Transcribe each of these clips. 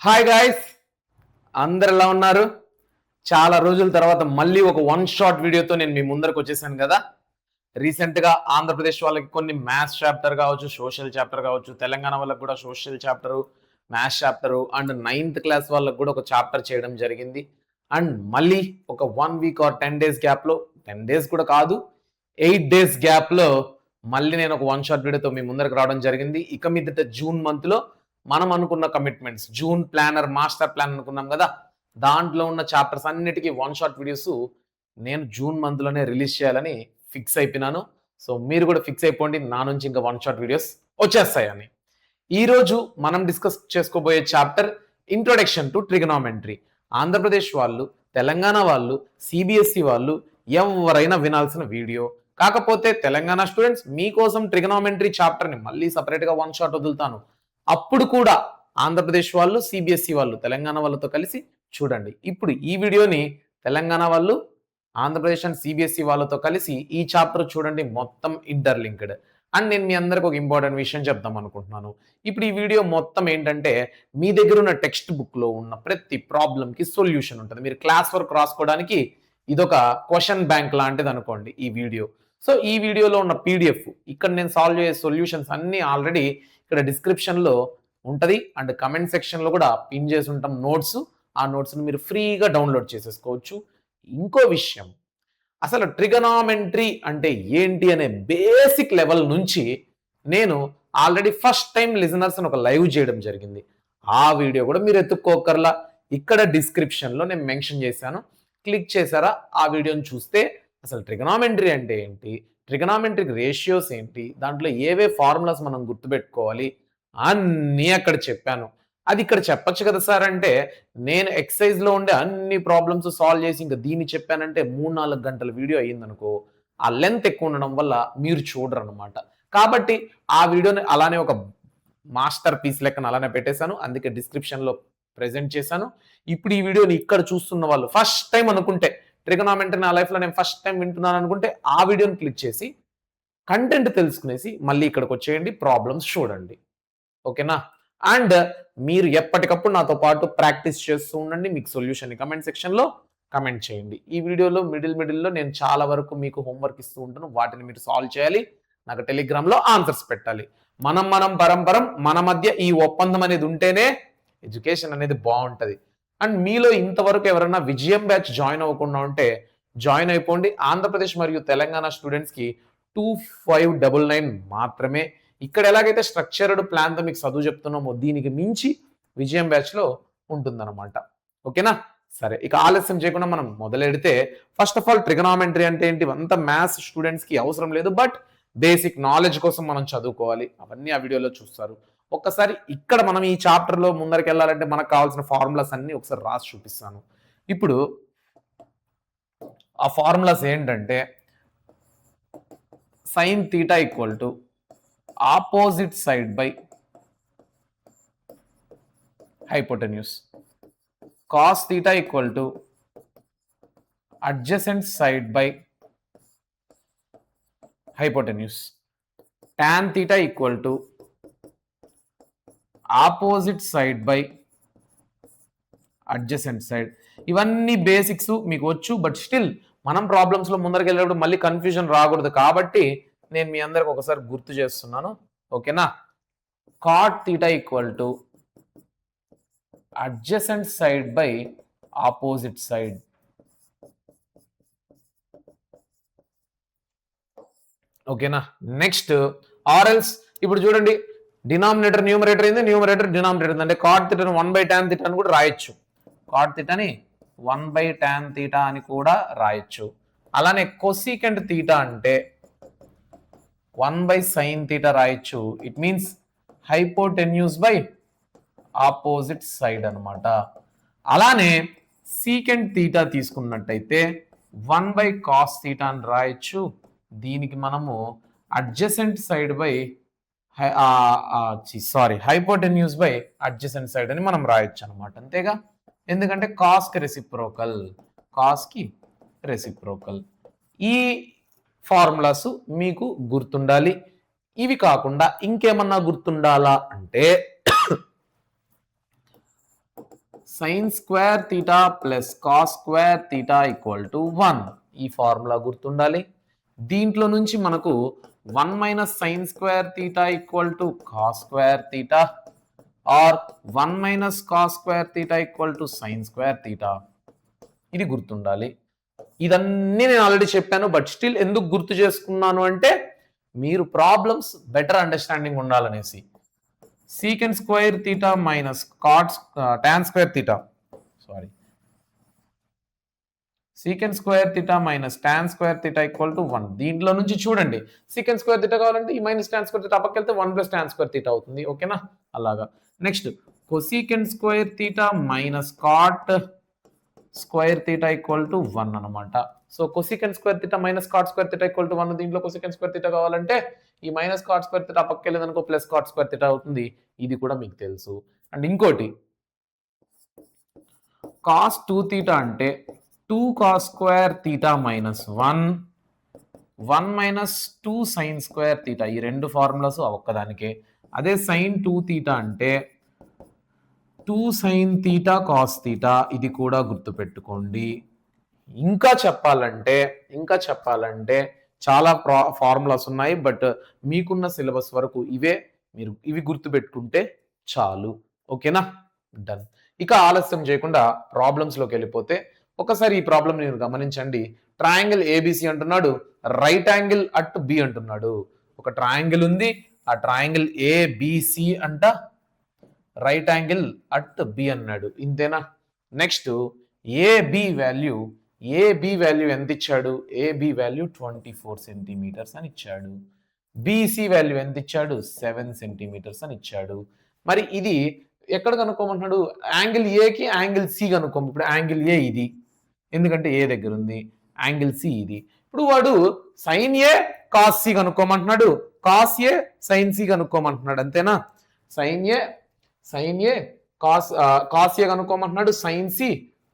Hi guys, అందరు ఎలా ఉన్నారు? చాలా రోజుల తర్వాత మళ్ళీ ఒక వన్ షాట్ వీడియోతో నేను మీ ముందరకు వచ్చేసాను కదా. రీసెంట్గా ఆంధ్రప్రదేశ్ వాళ్ళకి కొన్ని మ్యాథ్స్ చాప్టర్ కావచ్చు, సోషల్ చాప్టర్ కావచ్చు, తెలంగాణ వాళ్ళకి కూడా social chapter, maths chapter and 9th class వాళ్ళకి కూడా ఒక చాప్టర్ చేయడం జరిగింది. అండ్ మళ్ళీ ఒక 1 వీక్ ఆర్ 10 డేస్ గ్యాప్లో, 10 డేస్ కూడా కాదు, 8 డేస్ గ్యాప్లో మళ్ళీ నేను ఒక వన్ షాట్ వీడియోతో మీ ముందరకు రావడం జరిగింది. ఇక మీదట జూన్ మంత్లో మనం అనుకున్న commitments, June planner, master plan అనుకున్నాం కదా, దాంట్లో ఉన్న చాప్టర్స్ అన్నిటికీ వన్ షాట్ వీడియోస్ నేను జూన్ మంత్లోనే రిలీజ్ చేయాలని ఫిక్స్ అయిపోయినాను. సో మీరు కూడా ఫిక్స్ అయిపోండి, నా నుంచి ఇంకా వన్ షాట్ వీడియోస్ వచ్చేస్తాయని. ఈరోజు మనం డిస్కస్ చేసుకోబోయే చాప్టర్ ఇంట్రొడక్షన్ టు ట్రిగనామెంట్రీ. ఆంధ్రప్రదేశ్ వాళ్ళు, తెలంగాణ వాళ్ళు, సిబిఎస్ఈ వాళ్ళు ఎవరైనా వినాల్సిన వీడియో. కాకపోతే తెలంగాణ స్టూడెంట్స్ మీకోసం ట్రిగనామెంట్రీ చాప్టర్ని మళ్ళీ సపరేట్గా వన్ షాట్ వదులుతాను. అప్పుడు కూడా ఆంధ్రప్రదేశ్ వాళ్ళు, సిబిఎస్ఈ వాళ్ళు తెలంగాణ వాళ్ళతో కలిసి చూడండి. ఇప్పుడు ఈ వీడియోని తెలంగాణ వాళ్ళు, ఆంధ్రప్రదేశ్ అండ్ సిబిఎస్ఈ వాళ్ళతో కలిసి ఈ చాప్టర్ చూడండి, మొత్తం ఇంటర్లింక్డ్. అండ్ నేను మీ అందరికి ఒక ఇంపార్టెంట్ విషయం చెప్దాం అనుకుంటున్నాను. ఇప్పుడు ఈ వీడియో మొత్తం ఏంటంటే మీ దగ్గర ఉన్న టెక్స్ట్ బుక్లో ఉన్న ప్రతి ప్రాబ్లంకి సొల్యూషన్ ఉంటుంది. మీరు క్లాస్ వర్క్ రాసుకోవడానికి ఇదొక క్వశ్చన్ బ్యాంక్ లాంటిది అనుకోండి ఈ వీడియో. సో ఈ వీడియోలో ఉన్న పీడిఎఫ్, ఇక్కడ నేను సాల్వ్ చేసే సొల్యూషన్స్ అన్నీ ఆల్రెడీ ఇక్కడ డిస్క్రిప్షన్లో ఉంటుంది అండ్ కమెంట్ సెక్షన్లో కూడా పిన్ చేసి ఉంటాం నోట్స్. ఆ నోట్స్ని మీరు ఫ్రీగా డౌన్లోడ్ చేసేసుకోవచ్చు. ఇంకో విషయం, అసలు ట్రిగనామెంట్రీ అంటే ఏంటి అనే బేసిక్ లెవెల్ నుంచి నేను ఆల్రెడీ ఫస్ట్ టైం లిజనర్స్ ఒక లైవ్ చేయడం జరిగింది. ఆ వీడియో కూడా మీరు ఎత్తుక్కోకర్లా, ఇక్కడ డిస్క్రిప్షన్లో నేను మెన్షన్ చేశాను. క్లిక్ చేశారా, ఆ వీడియోని చూస్తే అసలు ట్రిగనామెంట్రీ అంటే ఏంటి, ట్రిగనామెంట్రీకి రేషియోస్ ఏంటి, దాంట్లో ఏవే ఫార్ములాస్ మనం గుర్తుపెట్టుకోవాలి అన్నీ అక్కడ చెప్పాను. అది ఇక్కడ చెప్పచ్చు కదా సార్ అంటే, నేను ఎక్సైజ్లో ఉండే అన్ని ప్రాబ్లమ్స్ సాల్వ్ చేసి ఇంకా దీన్ని చెప్పానంటే 3-4 గంటల వీడియో అయ్యిందనుకో, ఆ లెంత్ ఎక్కువ ఉండడం వల్ల మీరు చూడరు అనమాట. కాబట్టి ఆ వీడియోని అలానే ఒక మాస్టర్ పీస్ లెక్కన అలానే పెట్టేశాను, అందుకే డిస్క్రిప్షన్లో ప్రెజెంట్ చేశాను. ఇప్పుడు ఈ వీడియోని ఇక్కడ చూస్తున్న వాళ్ళు ఫస్ట్ టైం అనుకుంటే, ట్రిగనామెంట్రీ నా లైఫ్లో నేను ఫస్ట్ టైం వింటున్నాను అనుకుంటే ఆ వీడియోని క్లిక్ చేసి కంటెంట్ తెలుసుకునేసి మళ్ళీ ఇక్కడికి వచ్చేయండి, ప్రాబ్లమ్స్ చూడండి. ఓకేనా? అండ్ మీరు ఎప్పటికప్పుడు నాతో పాటు ప్రాక్టీస్ చేస్తూ ఉండండి. మీకు సొల్యూషన్ కమెంట్ సెక్షన్లో కమెంట్ చేయండి. ఈ వీడియోలో మిడిల్లో నేను చాలా వరకు మీకు హోంవర్క్ ఇస్తూ ఉంటాను, వాటిని మీరు సాల్వ్ చేయాలి, నాకు టెలిగ్రామ్లో ఆన్సర్స్ పెట్టాలి. మనం పరంపరం మన మధ్య ఈ ఒప్పందం అనేది ఉంటేనే ఎడ్యుకేషన్ అనేది బాగుంటుంది. అండ్ మీలో ఇంతవరకు ఎవరైనా విజయం బ్యాచ్ జాయిన్ అవ్వకుండా ఉంటే జాయిన్ అయిపోండి. ఆంధ్రప్రదేశ్ మరియు తెలంగాణ స్టూడెంట్స్కి 2599 మాత్రమే. ఇక్కడ ఎలాగైతే స్ట్రక్చర్డ్ ప్లాన్తో మీకు చదువు చెప్తున్నామో దీనికి మించి విజయం బ్యాచ్లో ఉంటుందన్నమాట. ఓకేనా? సరే, ఇక ఆలస్యం చేయకుండా మనం మొదలెడితే, ఫస్ట్ ఆఫ్ ఆల్ ట్రిగనామెంట్రీ అంటే ఏంటి అంతా మ్యాథ్స్ స్టూడెంట్స్కి అవసరం లేదు, బట్ బేసిక్ నాలెడ్జ్ కోసం మనం చదువుకోవాలి. అవన్నీ ఆ వీడియోలో చూస్తారు. ఒక్కసారి ఇక్కడ మనం ఈ చాప్టర్లో ముందరికి వెళ్ళాలంటే మనకు కావాల్సిన ఫార్ములాస్ అన్ని ఒకసారి రాసి చూపిస్తాను. ఇప్పుడు ఆ ఫార్ములాస్ ఏంటంటే, sin theta equal to opposite side by hypotenuse, cos theta equal to adjacent side by hypotenuse, tan theta equal to opposite side by adjacent side. ఇవన్నీ బేసిక్స్ మీకు వచ్చు, బట్ స్టిల్ మనం ప్రాబ్లమ్స్లో ముందరికి వెళ్ళేటప్పుడు మళ్ళీ కన్ఫ్యూజన్ రాకూడదు కాబట్టి నేను మీ అందరికి ఒకసారి గుర్తు చేస్తున్నాను. ఓకేనా? cot theta equal to adjacent side by opposite side. ఓకేనా? నెక్స్ట్ ఆర్ఎల్స్, ఇప్పుడు చూడండి, డినామినేటర్ న్యూమరేటర్ అయింది, న్యూమరేటర్ డినామినేటర్ అయింది అంటే cot theta 1/tan theta అని కూడా రాయొచ్చు. cot theta ని 1/tan theta అని కూడా రాయొచ్చు. అలానే cosecant theta అంటే 1/sin theta రాయొచ్చు. It means hypotenuse by opposite side అనమాట. అలానే సీకెంట్ theta తీసుకున్నట్టయితే 1/cos theta అని రాయొచ్చు. దీనికి మనము adjacent side by hypotenuse by adjacent side అని మనం రాయొచ్చు అనమాట. అంతేగా, ఎందుకంటే కాస్కి రెసిప్రోకల్. ఈ ఫార్ములాస్ మీకు గుర్తుండాలి. ఇవి కాకుండా ఇంకేమన్నా గుర్తుండాలా అంటే sine square theta plus cos square theta equal to 1. ఈ ఫార్ములా గుర్తుండాలి. దీంట్లో నుంచి మనకు 1 minus sine square theta equal to cos square theta or 1 minus cos square theta equal to sine square theta. ఇది గుర్తుండాలి. ఇదన్నీ నేను ఆల్రెడీ చెప్పాను, బట్ స్టిల్ ఎందుకు గుర్తు చేసుకున్నాను అంటే మీరు ప్రాబ్లమ్స్ బెటర్ అండర్స్టాండింగ్ ఉండాలనేసి. Secant square theta minus tan square theta, sorry, secant square theta minus tan square theta equal to 1. దీంట్లో నుంచి చూడండి, సీకెండ్ స్క్వేర్ తీటా కావాలంటే ఈ మైనస్ టాన్ స్క్వేర్ తీటా పక్కకెళ్తే 1 ప్లస్ టాన్ స్క్వేర్ తీటా అవుతుంది. ఓకేనా? అలాగా. Next cosecant square theta minus cot square theta equal to 1 అనమాట. So cosecant square theta minus cot square theta equal to 1. దీంట్లో కొసీకెండ్ square theta కావాలంటే ఈ మైనస్ కాట్ స్క్వేర్ తీటా పక్కకి వెళ్ళేదనుకో plus cot square theta అవుతుంది. ఇది కూడా మీకు తెలుసు. అండ్ ఇంకోటి కాస్ 2 తీటా అంటే 2 cos square theta minus 1 minus 2 sign square theta. ఈ రెండు ఫార్ములాస్ ఒక్కదానికే. అదే సైన్ 2 తీటా అంటే 2 సైన్ తీటా కాస్ తీటా. ఇది కూడా గుర్తుపెట్టుకోండి. ఇంకా చెప్పాలంటే చాలా ఫార్ములాస్ ఉన్నాయి, బట్ మీకున్న సిలబస్ వరకు ఇవి గుర్తుపెట్టుకుంటే చాలు. ఓకేనా? డన్. ఇక ఆలస్యం చేయకుండా ప్రాబ్లమ్స్లోకి వెళ్ళిపోతే ఒకసారి ఈ ప్రాబ్లం మీరు గమనించండి. ట్రయాంగిల్ ఏబిసి అంటున్నాడు, రైట్ యాంగిల్ అట్ బి అంటున్నాడు. ఒక ట్రయాంగిల్ ఉంది, ఆ ట్రయాంగిల్ ఏబిసి అంట రైట్ యాంగిల్ అట్ బి అన్నాడు. ఇంతేనా? నెక్స్ట్ ఏబి వాల్యూ ఎంత ఇచ్చాడు? ఏబి వాల్యూ 24 సెంటీమీటర్స్ అని ఇచ్చాడు. బిసి వాల్యూ ఎంత ఇచ్చాడు? 7 సెంటీమీటర్స్ అని ఇచ్చాడు. మరి ఇది ఎక్కడ కనుక్కోమంటున్నాడు? యాంగిల్ ఏకి యాంగిల్ సి కనుక్కోము. ఇప్పుడు యాంగిల్ ఏ ఇది, ఎందుకంటే ఏ దగ్గర ఉంది. యాంగిల్ సి ఇది. ఇప్పుడు వాడు సైన్ ఏ కాస్ సి కనుక్కోమంటున్నాడు, కాస్ ఏ సైన్ సి కనుక్కోమంటున్నాడు. అంతేనా? సైన్ ఏ కాస్ ఏ కనుక్కోమంటున్నాడు, సైన్ సి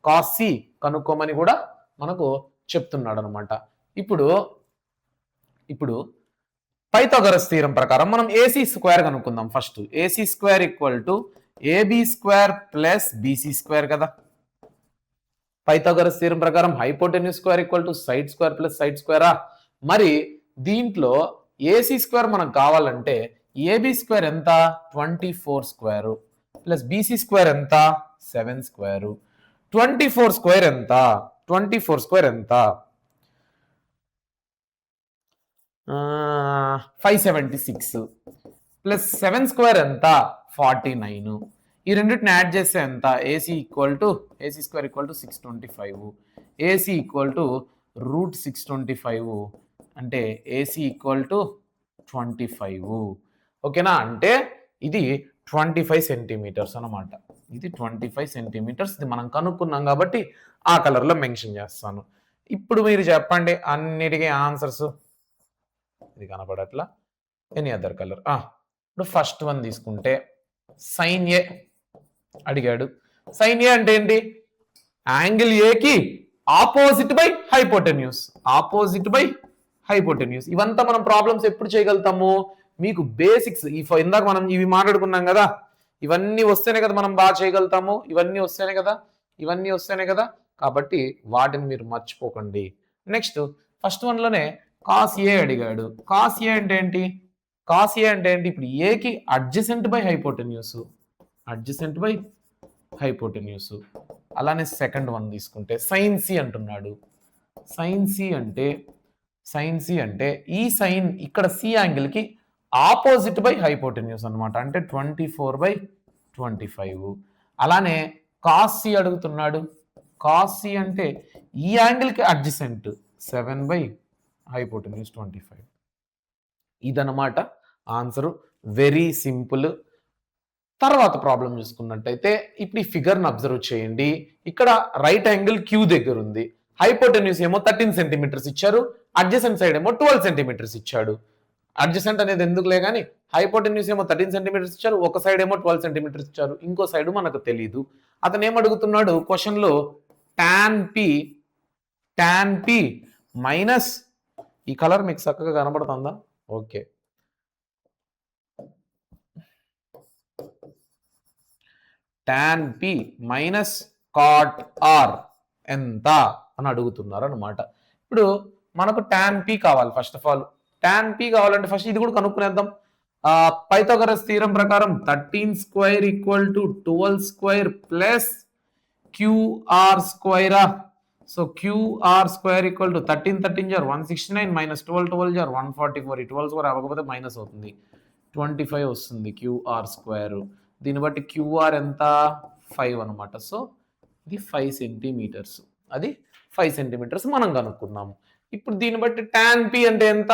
కాస్ సి కనుక్కోమని కూడా మనకు చెప్తున్నాడు అనమాట. ఇప్పుడు పైథాగరస్ థీరం ప్రకారం మనం ఏసీ స్క్వేర్ కనుక్కుందాం. First AC square equal to AB square plus BC square కదా. పైథాగరస్ థీరం ప్రకారం hypotenuse square equal to side square plus side స్క్వేరా. మరి దీంట్లో ఏసీ స్క్వేర్ మనకు కావాలంటే ఏబి స్క్వేర్ ఎంత? 24 స్క్వేర్ ప్లస్ బీసీ స్క్వేర్ ఎంత? 7 స్క్వేర్. 24 స్క్వేర్ ఎంత? 576 ప్లస్ 7 స్క్వేర్ ఎంత? 49. ఈ రెండింటిని యాడ్ చేస్తే ఎంత? AC square equal to 625. AC equal to √625 అంటే ఏసీ ఈక్వల్ టు 25. ఓకేనా? అంటే ఇది 25 సెంటీమీటర్స్ అనమాట. ఇది 25 సెంటీమీటర్స్. ఇది మనం కనుక్కున్నాం కాబట్టి ఆ కలర్లో మెన్షన్ చేస్తాను. ఇప్పుడు మీరు చెప్పండి అన్నిటికీ ఆన్సర్స్. ఇది కనపడట్లా, ఎనీ అదర్ కలర్. ఇప్పుడు ఫస్ట్ వన్ తీసుకుంటే సైన్ ఏ అడిగాడు. సైన్ ఏ అంటే ఏంటి? యాంగిల్ ఏకి ఆపోజిట్ బై హైపోటెన్యూస్. ఇవంతా మనం ప్రాబ్లమ్స్ ఎప్పుడు చేయగలుగుతాము? మీకు బేసిక్స్ ఇందాక మనం ఇవి మాట్లాడుకున్నాం కదా, ఇవన్నీ వస్తేనే కదా మనం బాగా చేయగలుగుతాము. ఇవన్నీ వస్తేనే కదా. కాబట్టి వాటిని మీరు మర్చిపోకండి. నెక్స్ట్ ఫస్ట్ వన్లోనే కాస్ ఏ అడిగాడు. కాస్ ఏ అంటే ఏంటి? ఇప్పుడు ఏకి అడ్జసెంట్ బై హైపోటెన్యూస్. అలానే సెకండ్ వన్ తీసుకుంటే సైన్ సి అంటున్నాడు. సైన్ సి అంటే ఈ సైన్ ఇక్కడ సి యాంగిల్ కి ఆపోజిట్ బై హైపోటెన్యూస్ అనమాట. అంటే 24/25. అలానే కాస్ సి అడుగుతున్నాడు. కాస్ సి అంటే ఈ యాంగిల్ కి అడ్జసెంట్ 7 బై హైపోటెన్యూస్ 25. ఇదనమాట ఆన్సరు. Very simple. తర్వాత ప్రాబ్లం చూసుకున్నట్టయితే ఇప్పుడు ఈ ఫిగర్ని అబ్జర్వ్ చేయండి. ఇక్కడ రైట్ యాంగిల్ క్యూ దగ్గర ఉంది. హైపోటెన్యూస్ ఏమో 13 సెంటీమీటర్స్ ఇచ్చారు, అడ్జసెంట్ సైడ్ ఏమో 12 సెంటీమీటర్స్ ఇచ్చాడు. అడ్జసెంట్ అనేది ఎందుకులే కానీ హైపోటెన్యూస్ ఏమో 13 సెంటీమీటర్స్ ఇచ్చారు, ఒక సైడ్ ఏమో 12 సెంటీమీటర్స్ ఇచ్చారు, ఇంకో సైడ్ మనకు తెలియదు. అతను ఏమడుగుతున్నాడు క్వశ్చన్లో? tan p మైనస్, ఈ కలర్ మీకు చక్కగా కనబడుతుందా? Okay. Tan P minus cot R ఎంత అని అడుగుతున్నారు అనమాట. ఇప్పుడు మనకు టాన్ పి కావాలి. First of all tan P కావాలంటే ఫస్ట్ ఇది కూడా కనుక్కునేద్దాం. పైథాగరస్ థీరం ప్రకారం 13 square equal to 12 square plus QR స్క్వేరా. So QR square equal to 13 13 జార్ 169 మైనస్ 12 12 జార్ 144. ఈ 12 స్క్వేర్ అవ్వకపోతే మైనస్ అవుతుంది, 25 వస్తుంది క్యూఆర్ స్క్వేర్. దీన్ని బట్టి క్యూఆర్ ఎంత 5 అనమాట. సో ఇది 5 సెంటీమీటర్స్, అది 5 సెంటీమీటర్స్ మనం కనుక్కున్నాము. ఇప్పుడు దీన్ని బట్టి టాన్ పి అంటే ఎంత?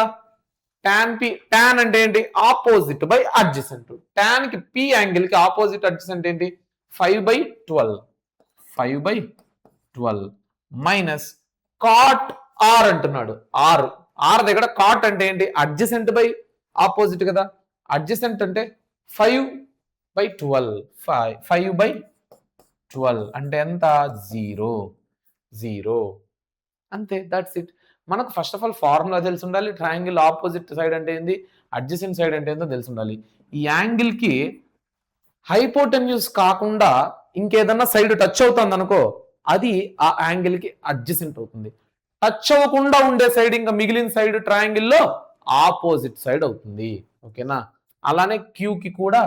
టాన్ అంటే ఏంటి? Opposite by adjacent. టాన్ కి పి యాంగిల్ కి ఆపోజిట్ అడ్జసెంట్ ఏంటి? 5/12 5/12 మైనస్ కాట్ ఆర్ అంటున్నాడు. ఆర్ దగ్గర కాట్ అంటే ఏంటి? అడ్జసెంట్ బై ఆపోజిట్ కదా. అడ్జసెంట్ అంటే 5/12 5/12 అంటే ఎంత? 0 అంతే, దట్స్ ఇట్. మనకు ఫస్ట్ ఆఫ్ ఆల్ ఫార్ములా తెలిసి ఉండాలి. ట్రయాంగిల్ ఆపోజిట్ సైడ్ అంటే ఏంది, అడ్జసెంట్ సైడ్ అంటే ఏందో తెలిసి ఉండాలి. ఈ యాంగిల్ కి హైపోటెన్యూస్ కాకుండా ఇంకేదన్నా సైడ్ టచ్ అవుతుంది అనుకో, అది ఆ యాంగిల్ కి అడ్జసెంట్ అవుతుంది. టచ్ అవ్వకుండా ఉండే సైడ్ ఇంకా మిగిలిన సైడ్ ట్రయాంగిల్ లో ఆపోజిట్ సైడ్ అవుతుంది. ఓకేనా? అలానే క్యూ కి కూడా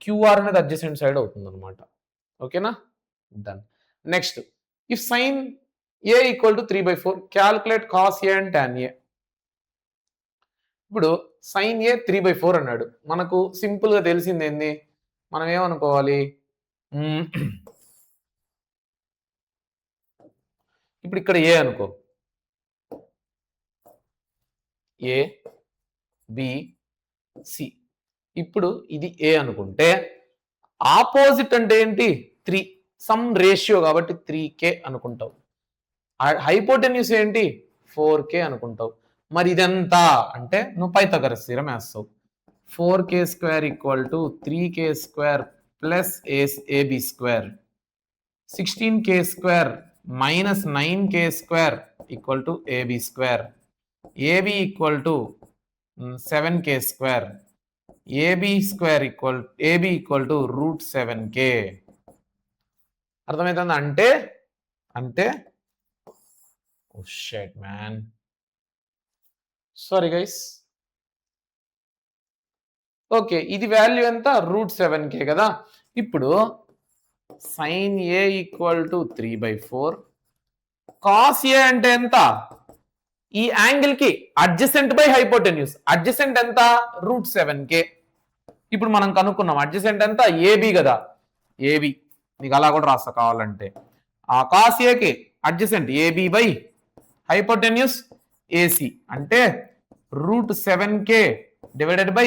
క్యూఆర్ అనేది అడ్జసెంట్ సైడ్ అవుతుంది అనమాట. ఓకేనా? Done. Next, if sine A equal to 3/4 calculate cos A and tan A. ఇప్పుడు సైన్ ఏ 3/4 అన్నాడు. మనకు సింపుల్ గా తెలిసింది ఏంది? మనం ఏమనుకోవాలి? ఇప్పుడు ఇక్కడ ఏ అనుకో, ఏ బి సి. ఇప్పుడు ఇది ఏ అనుకుంటే ఆపోజిట్ అంటే ఏంటి? 3, సమ్ రేషియో కాబట్టి 3k అనుకుంటావు. హైపోటెన్యూస్ ఏంటి? 4k అనుకుంటావు. మరి ఇదంతా అంటే నువ్వు పైథాగరస్ థీరం వేస్తావు. 4k square equal to 3k square plus AB square, 16k square minus 9k square equal to AB square, AB equal to 7k square, AB square AB equal to √7k. అర్థమవుతుంది? అంటే oh shit man, sorry guys. Okay, ఇది value ఎంత? √7k కదా. ఇప్పుడు sine A equal to 3/4 cos A అంటే ఎంత? ఈ angle కి అడ్జసెంట్ బై హైపోటెన్యూస్. అడ్జసెంట్ ఎంత? √7k. ఇప్పుడు మనం కనుక్కున్నాం అడ్జసెంట్ ఎంత? ఏబి కదా. ఏబి నీకు అలా కూడా రాస్తా కావాలంటే. ఆ కాస్ ఏకి అడ్జసెంట్ ఏబి బై హైపోటెన్యూస్ ఏసి అంటే √7k డివైడెడ్ బై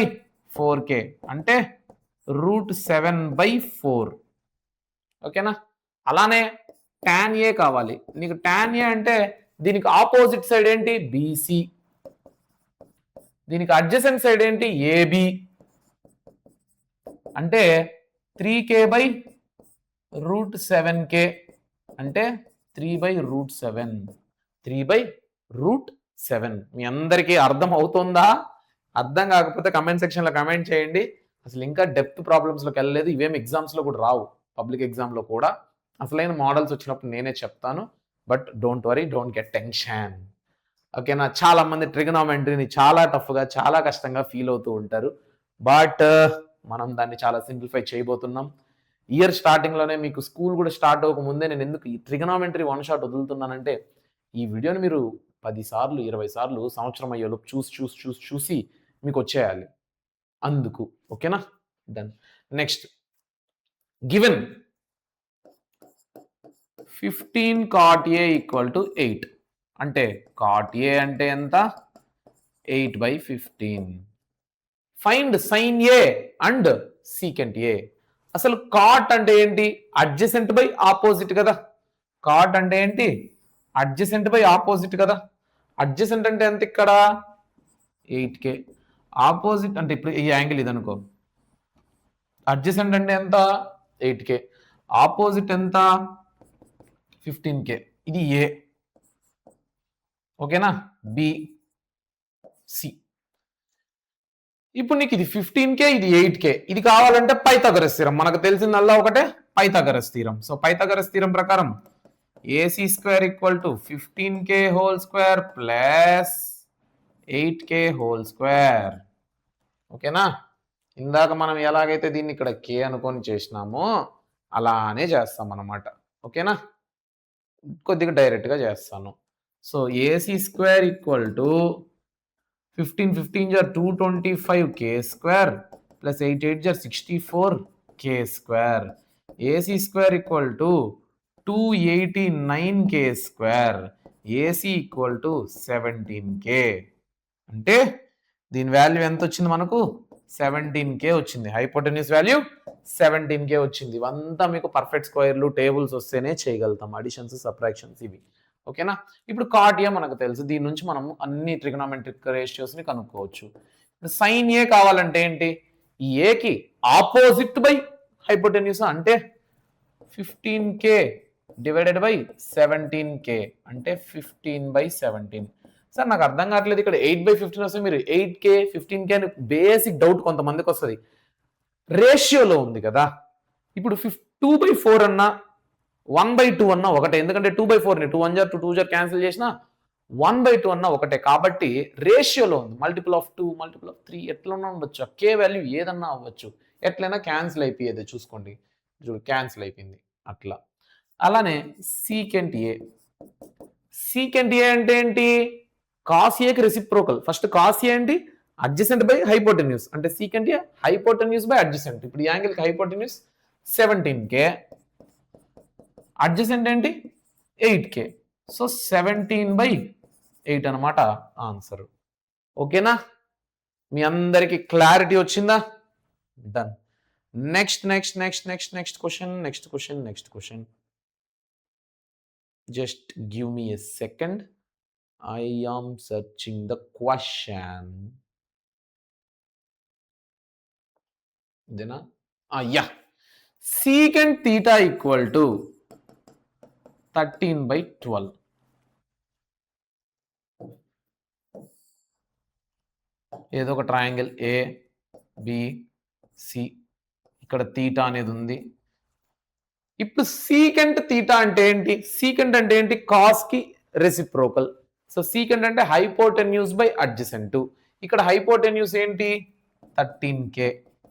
4k అంటే √7/4. ఓకేనా? అలానే టాన్ ఏ కావాలి నీకు. టాన్ ఏ అంటే దీనికి ఆపోజిట్ సైడ్ ఏంటి? బీసీ. దీనికి అడ్జసెంట్ సైడ్ ఏంటి? ఏబి. అంటే 3k/√7k అంటే 3/√7. 3/√7. మీ అందరికీ అర్థం అవుతుందా? అర్థం కాకపోతే కమెంట్ సెక్షన్ లో కమెంట్ చేయండి. అసలు ఇంకా డెప్త్ ప్రాబ్లమ్స్ లోకి వెళ్ళలేదు. ఇవేం ఎగ్జామ్స్ లో కూడా రావు. పబ్లిక్ ఎగ్జామ్ లో కూడా అసలైన మోడల్స్ వచ్చినప్పుడు నేనే చెప్తాను. But don't worry, don't get tension. ఓకేనా? చాలా మంది ట్రిగనామెట్రీని చాలా టఫ్ గా, చాలా కష్టంగా ఫీల్ అవుతూ ఉంటారు. బట్ మనం దాన్ని చాలా సింప్లిఫై చేయబోతున్నాం. ఇయర్ స్టార్టింగ్ లోనే మీకు స్కూల్ కూడా స్టార్ట్ అవ్వక ముందే నేను ఎందుకు ఈ ట్రిగనామెట్రీ వన్ షాట్ వదులుతున్నానంటే, ఈ వీడియోని మీరు 10 సార్లు 20 సార్లు సంవత్సరం అయ్యేలోపు చూసి మీకు వచ్చేయాలి. అందుకు. ఓకేనా? Done. Next, given 15 cot A equal to 8 అంటే cot A అంటే ఎంత? 8/15. Find sine A and secant A. అసలు కాట్ అంటే ఏంటి? అడ్జసెంట్ బై ఆపోజిట్ కదా. కాట్ అంటే ఏంటి? అడ్జసెంట్ బై ఆపోజిట్ కదా. అడ్జసెంట్ అంటే ఎంత? ఇక్కడ 8k. ఆపోజిట్ అంటే ఇప్పుడు ఈ యాంగిల్ ఇది అనుకో. అడ్జసెంట్ అంటే ఎంత? 8k. ఆపోజిట్ ఎంత? 15k. ఇది ఏ. ఓకేనా? B C. ఇప్పుడు నీకు ఇది 15k, ఇది 8k. ఇది కావాలంటే పైథాగరస్ థీరం. మనకు తెలిసిందల్లా ఒకటే, Pythagoras theorem. So Pythagoras theorem ప్రకారం AC square equal to 15k whole square plus 8k whole square. ఓకేనా? ఇందాక మనం ఎలాగైతే దీన్ని ఇక్కడ k అనుకొని చేసినామో అలానే చేస్తాం అన్నమాట. ఓకేనా? కొద్దిగా డైరెక్ట్గా చేస్తాను. So AC square equal to 15 225k square plus 8 64k square. AC square equal to 289k square. AC equal to 17k. అంటే దీని వాల్యూ ఎంత వచ్చింది మనకు? 17k వచ్చింది. హైపోటెన్యూస్ వాల్యూ 17k వచ్చింది. ఇవంతా మీకు పర్ఫెక్ట్ స్క్వేర్లు టేబుల్స్ వస్తేనే చేయగలుగుతాం, అడిషన్స్ సబ్ట్రాక్షన్స్ ఇవి. ఓకేనా? ఇప్పుడు కాట్ ఏ మనకు తెలుసు, దీని నుంచి మనం అన్ని ట్రిగనామెట్రిక్ రేషియోస్ని కనుక్కోవచ్చు. సైన్ ఏ కావాలంటే ఏంటి? ఈ ఏకి ఆపోజిట్ బై హైపోటెన్యూస్ అంటే 15k డివైడెడ్ బై 17k అంటే 15/17. సార్ నాకు అర్థం కావట్లేదు, ఇక్కడ 8/15 వస్తే మీరు 8k 15k అని బేసిక్ డౌట్ కొంతమందికి వస్తుంది. రేషియోలో ఉంది కదా, ఇప్పుడు 2/4 అన్నా 1/2 అన్నా ఒకటే, ఎందుకంటే 2/4ని 2 1 2 2 క్యాన్సిల్ చేసినా 1/2 అన్నా ఒకటే కాబట్టి రేషియోలో ఉంది. మల్టిపుల్ ఆఫ్ 2 మల్టిపుల్ ఆఫ్ 3 ఎట్లన్నా ఉండొచ్చు, కే వాల్యూ ఏదన్నా అవ్వచ్చు, ఎట్లయినా క్యాన్సిల్ అయిపోయేది. చూసుకోండి, చూడు క్యాన్సిల్ అయిపోయింది అట్లా. అలానే సీకెంట్ ఏ. సీకెంట్ ఏ అంటే ఏంటి? కాస్ ఏకి రెసిప్రోకల్. ఫస్ట్ కాస్ ఏ ఏంటి? అడ్జసెంట్ బై హైపోటెన్యూస్, అంటే secant A hypotenuse by adjacent. ఇప్పుడు ఈ యాంగిల్కి హైపోటెన్యూస్ 17k, అడ్జసెంట్ ఏంటి 8k. సో 17/8 అనమాట ఆన్సర్. ఓకేనా? మీ అందరికి క్లారిటీ వచ్చిందా? Done. Next next next next next question next question next question. Just give me a second. I am searching the question. Then, yeah. Secant theta equal to 13/12. ఏదో ఒక triangle A B C, ఇక్కడ theta అనేది ఉంది. ఇప్పుడు secant theta అంటే ఏంటి? Secant అంటే ఏంటి? కాస్ కి రెసిప్రోకల్. సో సీకెంట్ అంటే హైపోటెన్యూస్ బై అడ్జసెంట్. ఇక్కడ హైపోటెన్యూస్ ఏంటి? 13k.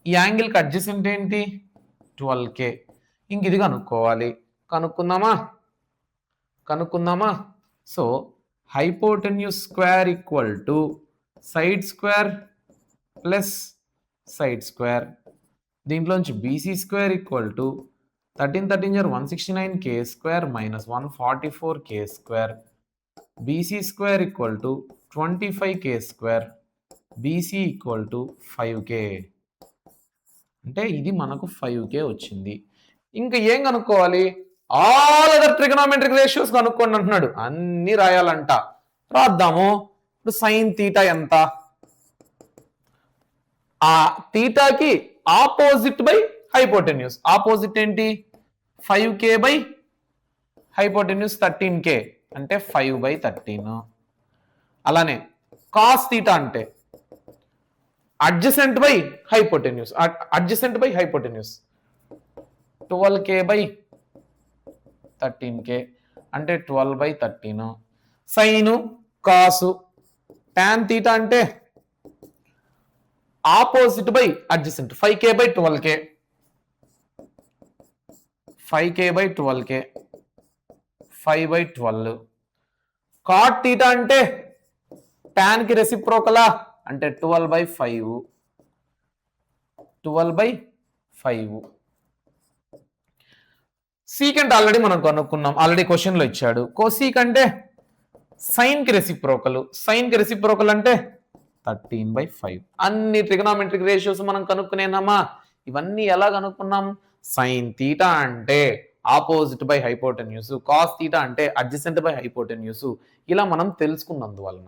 ఈ యాంగిల్కి అడ్జసెంట్ ఏంటి? 12k. ఇంక ఇది కనుక్కోవాలి. కనుక్కుందామా? So hypotenuse square equal to side square plus side square. దీంట్లోంచి BC square equal to 13 169k square minus 144k square. BC square equal to 25k square. BC equal to 5k. అంటే ఇది మనకు 5k వచ్చింది. ఇంకా ఏం కనుక్కోవాలి? ఆల్ అదర్ ట్రిగనామెట్రిక్ రేషియోస్ కనుక్కోండి అంటున్నాడు. అన్ని రాయాలంట. రాద్దాము. ఇప్పుడు సైన్ తీటా ఎంత? ఆ తీటాకి ఆపోజిట్ బై హైపోటెన్యూస్. ఆపోజిట్ ఏంటి? 5k బై హైపోటెన్యూస్ 13k అంటే 5/13. అలానే కాస్ తీటా అంటే adjacent by hypotenuse. Adjacent by hypotenuse 12k by 13k అంటే 12/13. సైను కాసు టాన్ తీటా అంటే opposite by adjacent 5k by 12k. 5k by 12k 5/12. Cot theta అంటే tan కి రెసిప్రోకలా అంటే 12/5. 12/5. Secant already మనం కనుక్కున్నాం, ఆల్రెడీ క్వశ్చన్ లో ఇచ్చాడు. కోసీక్ అంటే సైన్ కి రెసిప్రోకల్. సైన్ కి రెసిప్రోకల్ అంటే 13/5. అన్ని ట్రిగనామెట్రిక్ రేషియోస్ మనం కనుక్కునేనామా? ఇవన్నీ ఎలా కనుక్కున్నాం? సైన్ తీటా అంటే opposite by hypotenuse, cos theta అంటే అడ్జసెంట్ బై హైపోటెన్యూస్, ఇలా మనం తెలుసుకున్నందువలన.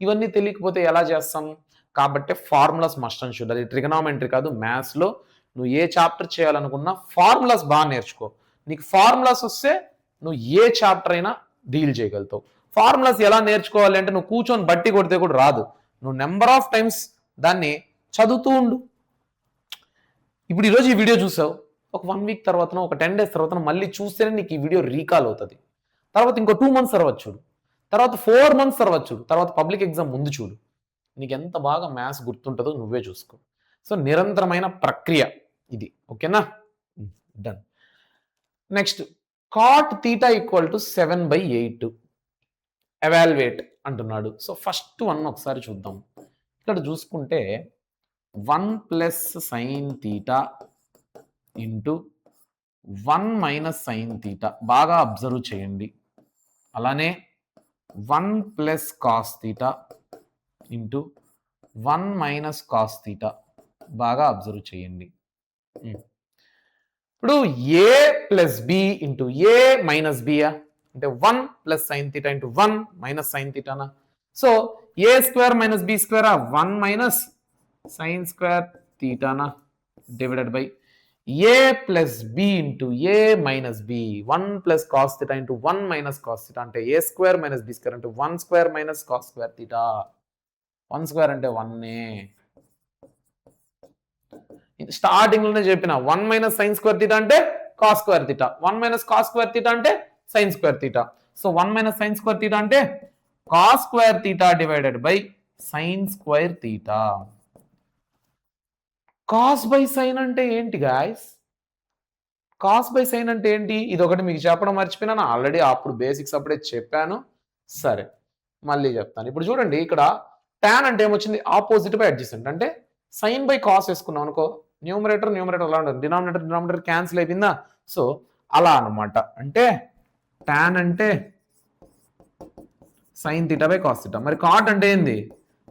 ఇవన్నీ తెలియకపోతే ఎలా చేస్తాం? కాబట్టి ఫార్ములాస్ మస్ట్ అండ్ షుడ్. అది ట్రిగనామెట్రీ కాదు, మ్యాథ్స్ లో నువ్వు ఏ చాప్టర్ చేయాలనుకున్నా ఫార్ములాస్ బాగా నేర్చుకో. నీకు ఫార్ములాస్ వస్తే నువ్వు ఏ చాప్టర్ అయినా డీల్ చేయగలుగుతావు. ఫార్ములాస్ ఎలా నేర్చుకోవాలి అంటే నువ్వు కూర్చొని బట్టి కొడితే కూడా రాదు. నువ్వు నెంబర్ ఆఫ్ టైమ్స్ దాన్ని చదువుతూ ఉండు. ఇప్పుడు ఈరోజు ఈ వీడియో చూసావు, ఒక 1 వీక్ తర్వాత ఒక 10 డేస్ తర్వాత మళ్ళీ చూస్తేనే నీకు ఈ వీడియో రీకాల్ అవుతుంది. తర్వాత ఇంకో 2 మంత్స్ తర్వాత చూడు, తర్వాత 4 మంత్స్ తర్వాత చూడు, తర్వాత పబ్లిక్ ఎగ్జామ్ ముందు చూడు. నీకు ఎంత బాగా మ్యాథ్స్ గుర్తుంటుందో నువ్వే చూసుకో. సో నిరంతరమైన ప్రక్రియ ఇది. ఓకేనా? Done. Next cot θ equal to 7/8 evaluate అంటున్నాడు. సో ఫస్ట్ వన్ ఒకసారి చూద్దాం. ఇక్కడ చూసుకుంటే 1 plus sine theta into 1 minus sine theta బాగా అబ్జర్వ్ చేయండి. అలానే 1 plus cos theta into 1 minus cos theta బాగా అబ్జర్వ్ చేయండి. ఇప్పుడు A plus B into A minus బియా అంటే 1 plus sine theta into 1 minus sine తీటానా. So A square minus B square 1 minus sine square తీటానా divided by A plus B into A minus B 1 plus cos theta into 1 minus cos theta అంటే A square minus B square అంటే 1 square minus cos square theta. 1 square అంటే 1 starting లోనే చెప్పిన 1 minus sine square theta అంటే cos square theta, 1 minus cos square theta అంటే sine square theta. So 1 minus sine square theta అంటే cos square theta divided by sine square theta. Cos by sign అంటే ఏంటి guys? Cos by sign అంటే ఏంటి? ఇది ఒకటి మీకు చెప్పడం మర్చిపోయినా, ఆల్రెడీ అప్పుడు బేసిక్స్ అప్పుడే చెప్పాను. సరే మళ్ళీ చెప్తాను. ఇప్పుడు చూడండి, ఇక్కడ tan అంటే ఏమొచ్చింది? Opposite by adjacent. అంటే సైన్ బై కాస్ వేసుకున్నాం అనుకో, న్యూమరేటర్ అలా ఉంటుంది, డినామినేటర్ క్యాన్సిల్ అయిపోయిందా. సో అలా అనమాట. అంటే tan అంటే sine theta by cos theta. మరి కాట్ అంటే ఏంది?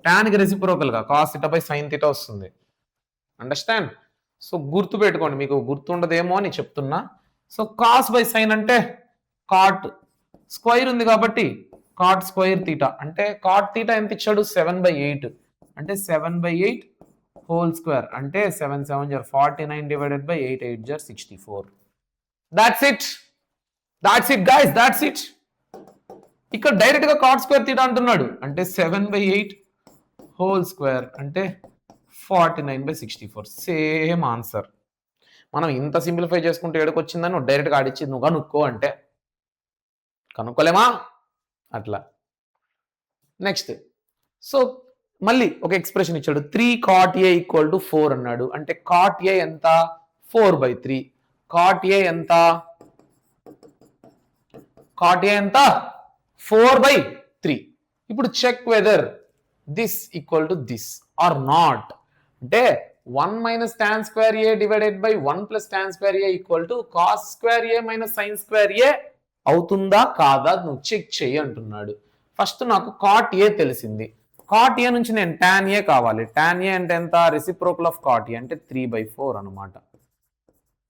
tan కి రెసిప్రోకల్ గా cos theta by sine theta వస్తుంది. అండర్స్టాండ్? సో గుర్తు పెట్టుకోండి, మీకు గుర్తుండదేమో అని చెప్తున్నా. సో కాస్ బై సైన్ అంటే కాట్ స్క్వైర్ ఉంది కాబట్టి కాట్ స్క్వైర్ తీటా. అంటే కాట్ తీటా ఎంత ఇచ్చాడు? 7/8 అంటే 7/8 హోల్ స్క్వేర్ అంటే 7 7 49 divided by 8 8 64. That's it guys, that's it. ఇక్కడ డైరెక్ట్ గా కాట్ స్క్వేర్ తీటా అంటున్నాడు. అంటే 7/8 హోల్ స్క్వేర్ అంటే 49/64. Same answer. మనం ఇంత సింప్లిఫై చేసుకుంటే ఏడుకొచ్చిందని నువ్వు డైరెక్ట్గా ఆడిచ్చి నువ్వు కనుక్కో అంటే కనుక్కోలేమా? అట్లా. నెక్స్ట్ సో మళ్ళీ ఒక ఎక్స్ప్రెషన్ ఇచ్చాడు. 3 cot a ఈక్వల్ టు 4 అన్నాడు. అంటే cot a ఎంత? 4/3. cot a ఎంత? cot a ఎంత? 4/3. ఇప్పుడు check whether this equal to this or not. అంటే 1 minus tan square a divided by 1 plus tan square a equal to cos square a minus sine square a అవుతుందా కాదా నువ్వు check చేయి అంటున్నాడు. First నాకు cot a తెలిసింది. cot a నుంచి నేను tan a కావాలి. tan a అంటే ఎంత? రెసిప్రోకల్ ఆఫ్ cot a అంటే 3/4 అనమాట.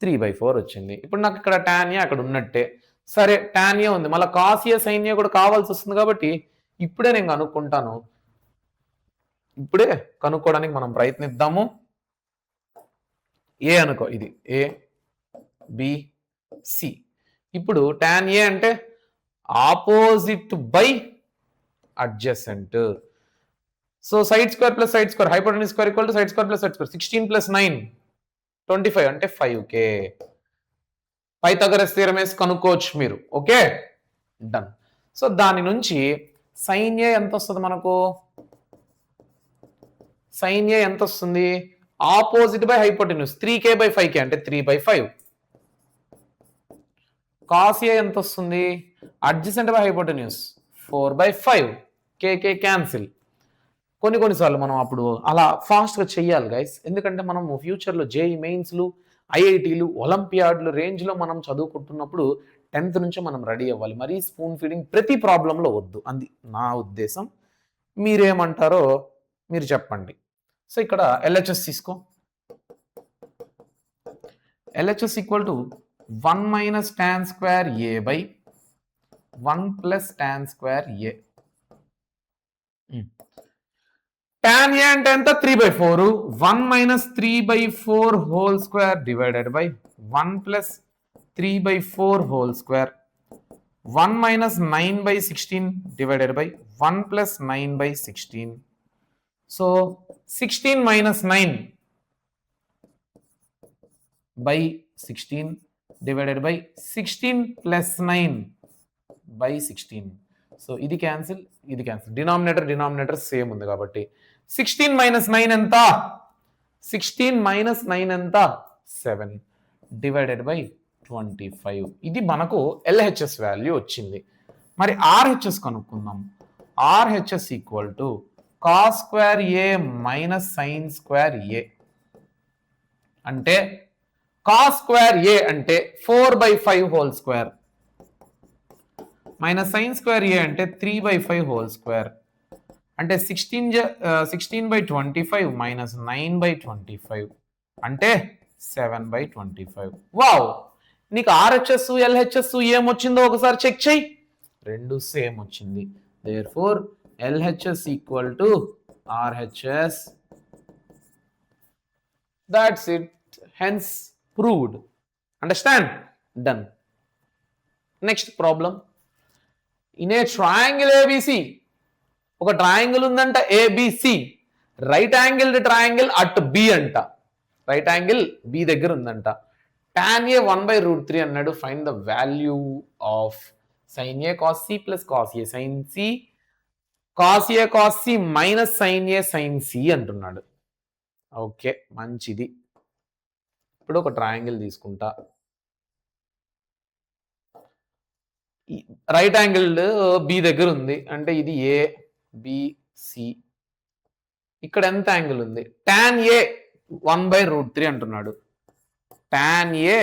3/4 వచ్చింది. ఇప్పుడు నాకు ఇక్కడ tan a అక్కడ ఉన్నట్టే. సరే tan a ఉంది, మళ్ళీ cos a sin a కూడా కావాల్సి వస్తుంది కాబట్టి ఇప్పుడే నేను కనుక్కుంటాను. ఇప్పుడే కనుక్కోవడానికి మనం ప్రయత్నిద్దాము. ఏ అనుకో, ఇది ఏ బి సి. ఇప్పుడు tan a అంటే opposite by adjacent. So side square plus side square hypotenuse square equal to side square plus side square. 16 plus 9 25 అంటే 5k. పైథాగరస్ థీరం వేసి కనుక్కోవచ్చు మీరు. Okay done. సో దాని నుంచి సైన్ ఏ ఎంత వస్తుంది మనకు? సైన్ ఏ ఎంత వస్తుంది? ఆపోజిట్ బై హైపోటెన్యూస్ 3k/5k అంటే 3/5. కాస్ ఏ ఎంత వస్తుంది? Adjacent by hypotenuse 4/5. KK cancel. కొన్నిసార్లు మనం అప్పుడు అలా ఫాస్ట్గా చెయ్యాలి గైస్. ఎందుకంటే మనం ఫ్యూచర్లో జేఈ మెయిన్స్లు, ఐఐటీలు, ఒలింపియాడ్లు రేంజ్లో మనం చదువుకుంటున్నప్పుడు 10th నుంచి మనం రెడీ అవ్వాలి. మరీ స్పూన్ ఫీడింగ్ ప్రతి ప్రాబ్లంలో వద్దు, అది నా ఉద్దేశం. మీరేమంటారో మీరు చెప్పండి. సో ఇక్కడ ఎల్హెచ్ఎస్ తీసుకో. LHS equal to 1 minus tan square A by 1 plus tan square A. tan a అంటే ఎంత? 3/4. 1 minus 3/4 whole square divided by 1 plus 3/4 whole square. 1 minus 9/16 divided by 1 plus 9/16. So 16 minus 9 by 16 divided by 16 plus 9 by 16. So ఇది cancel, ఇది cancel. Denominator same ఉంది కాబట్టి 16 minus 9 ఎంత? 16 minus 9 ఎంత? 7 divided by 25. ఇది మనకు LHS వాల్యూ వచ్చింది. మరి RHS కనుక్కుందాం. RHS equal to cos square A minus sine square ఏ. అంటే cos స్క్వేర్ ఏ అంటే 4/5 whole square minus sine square ఏ అంటే 3/5 హోల్ స్క్వేర్. అంటే 16/25 మైనస్ 9/25 అంటే 7/25. వావ్, నీకు RHS LHS ఏమొచ్చిందో ఒకసారి చెక్ చేయి. రెండు సేమ్ వచ్చింది. Therefore LHS equal to RHS. That's it. Hence proved. Understand? Done. Next problem. In a triangle ABC, ఒక ట్రయాంగిల్ ఉందంట ABC, right angled triangle at B అంట. రైట్ యాంగిల్ B దగ్గర ఉందంట. tan A 1/√3 అన్నాడు. Find the value of sin A cos C plus cos A sin C, cos A cos C minus sin A sin C అంటున్నాడు. Okay, మంచిది. ఇప్పుడు ఒక triangle తీసుకుంటా. Right angle B దగ్గర ఉంది అంటే ఇది ABC. ఇక్కడ ఎంత యాంగిల్ ఉంది? tan A 1/√3 అంటున్నాడు. tan A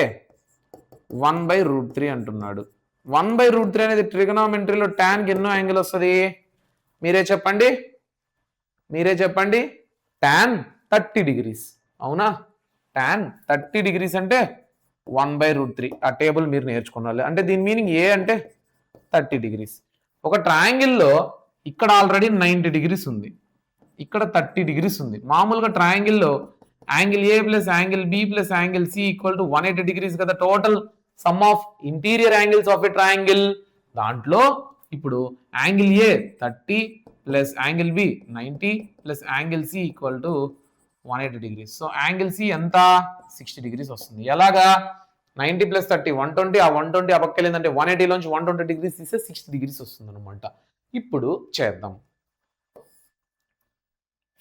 1/√3 అంటున్నాడు. 1/√3 అనేది ట్రిగనోమెట్రీలో tan కి ఎన్నో యాంగిల్ వస్తుంది? మీరే చెప్పండి. tan 30 degrees. అవునా? tan 30 degrees అంటే 1/√3. ఆ టేబుల్ మీరు నేర్చుకోవాలి. అంటే దీని మీనింగ్ A అంటే 30 degrees. ఒక ట్రయాంగిల్లో ఇక్కడ ఆల్రెడీ 90 degrees ఉంది, ఇక్కడ 30 degrees ఉంది. మామూలుగా ట్రయాంగిల్లో angle A plus angle B plus angle C equal to 180 degrees కదా total sum of interior angles of a triangle. దాంట్లో ఇప్పుడు angle A 30 plus angle B 90 plus angle C equal to 180 degrees. So angle C ఎంత? 60 degrees వస్తుంది. ఎలాగా? 90 plus 30 120, ఆ 120 ఆ పక్కకి వెళ్ళిందంటే 180 లోంచి 120 degrees తీస్తే 60 degrees వస్తుంది అనమాట. ఇప్పుడు చేద్దాం.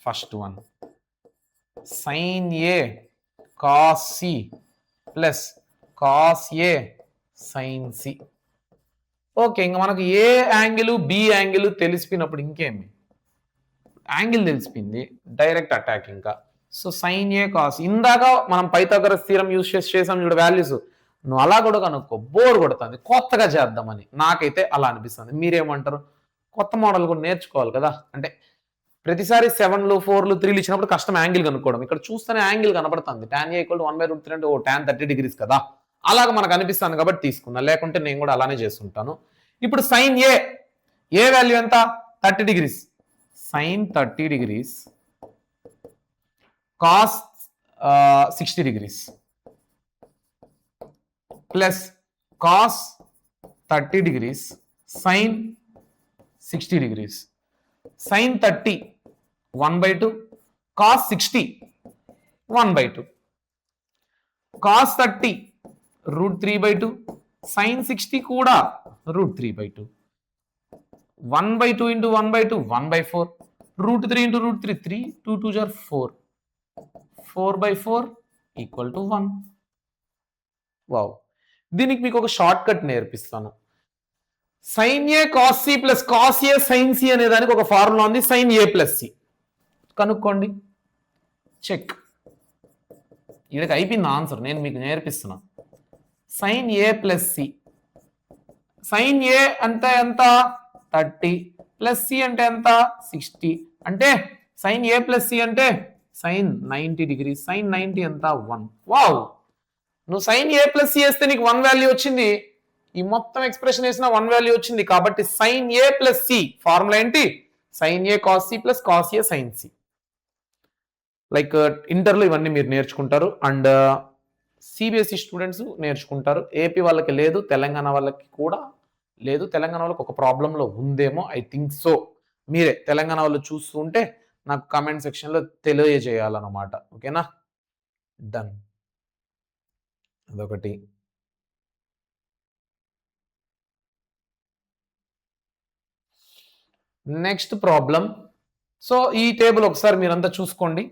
First one sin A cos C plus cos A sin C. Okay, ఇంకా మనకు ఏ యాంగిల్ B యాంగిల్ తెలిసిపోయినప్పుడు ఇంకేమి, యాంగిల్ తెలిసిపోయింది, డైరెక్ట్ అటాక్. ఇంకా సో sin A cos, ఇందాక మనం పైథాగరస్ థీరం యూజ్ చేసాం చూడు వాల్యూస్, నువ్వు అలా కూడా కనుక్కో. బోర్ కొడుతుంది, కొత్తగా చేద్దామని నాకైతే అలా అనిపిస్తుంది. మీరేమంటారు? కొత్త మోడల్ కూడా నేర్చుకోవాలి కదా. అంటే ప్రతిసారి 7లు 4లు 3లు ఇచ్చినప్పుడు కష్టం యాంగిల్ కనుక్కోవడం. ఇక్కడ చూస్తేనే యాంగిల్ కనపడుతుంది. tan A = 1/√3 అంటే tan 30 degrees కదా, అలాగ మనకు అనిపిస్తుంది కాబట్టి తీసుకున్నా. లేకుంటే నేను కూడా అలానే చేస్తుంటాను. ఇప్పుడు sin A, ఏ వాల్యూ ఎంత? 30 degrees. sin 30 degrees cos 60 degrees plus cos 30 degrees sin 60 degrees. sin 30 1/2, cos 60 1/2, cos 30 √3/2, sin 60 కూడా √3/2. 1/2 into 1/2 1/4, √3 into √3 3, 2 2s are 4, 4/4 equal to 1. Wow, దీనికి మీకు ఒక షార్ట్ కట్ నేర్పిస్తాను. sin A cos C plus cos A sin C అనే దానికి ఒక formula ఉంది. sin A plus C కనుక్కోండి. చెక్. వీడికి అయిపోయింది ఆన్సర్, నేను మీకు నేర్పిస్తున్నా. sin A plus C, sin A అంటే ఎంత? 30 ప్లస్ C అంటే ఎంత? 60. అంటే sin A ప్లస్ C అంటే sin 90 degrees. sin 90 ఎంత? 1. వావ్, నువ్వు sin A ప్లస్ C వేస్తే నీకు 1 వాల్యూ వచ్చింది. ఈ మొత్తం ఎక్స్ప్రెషన్ వేసిన 1 వాల్యూ వచ్చింది. కాబట్టి sin A plus C formula ఏంటి? sin A cos C plus cos A sin C. Like ఇంటర్లో ఇవన్నీ మీరు నేర్చుకుంటారు. అండ్ సిబిఎస్ఈ స్టూడెంట్స్ నేర్చుకుంటారు. ఏపీ వాళ్ళకి లేదు, తెలంగాణ వాళ్ళకి కూడా లేదు. తెలంగాణ వాళ్ళకి ఒక ప్రాబ్లంలో ఉందేమో, ఐ థింక్ సో. మీరే తెలంగాణ వాళ్ళు చూస్తూ ఉంటే నాకు కామెంట్ సెక్షన్లో తెలియజేయాలన్నమాట. ఓకేనా? డన్. అదొకటి. Next problem. సో ఈ టేబుల్ ఒకసారి మీరంతా చూసుకోండి.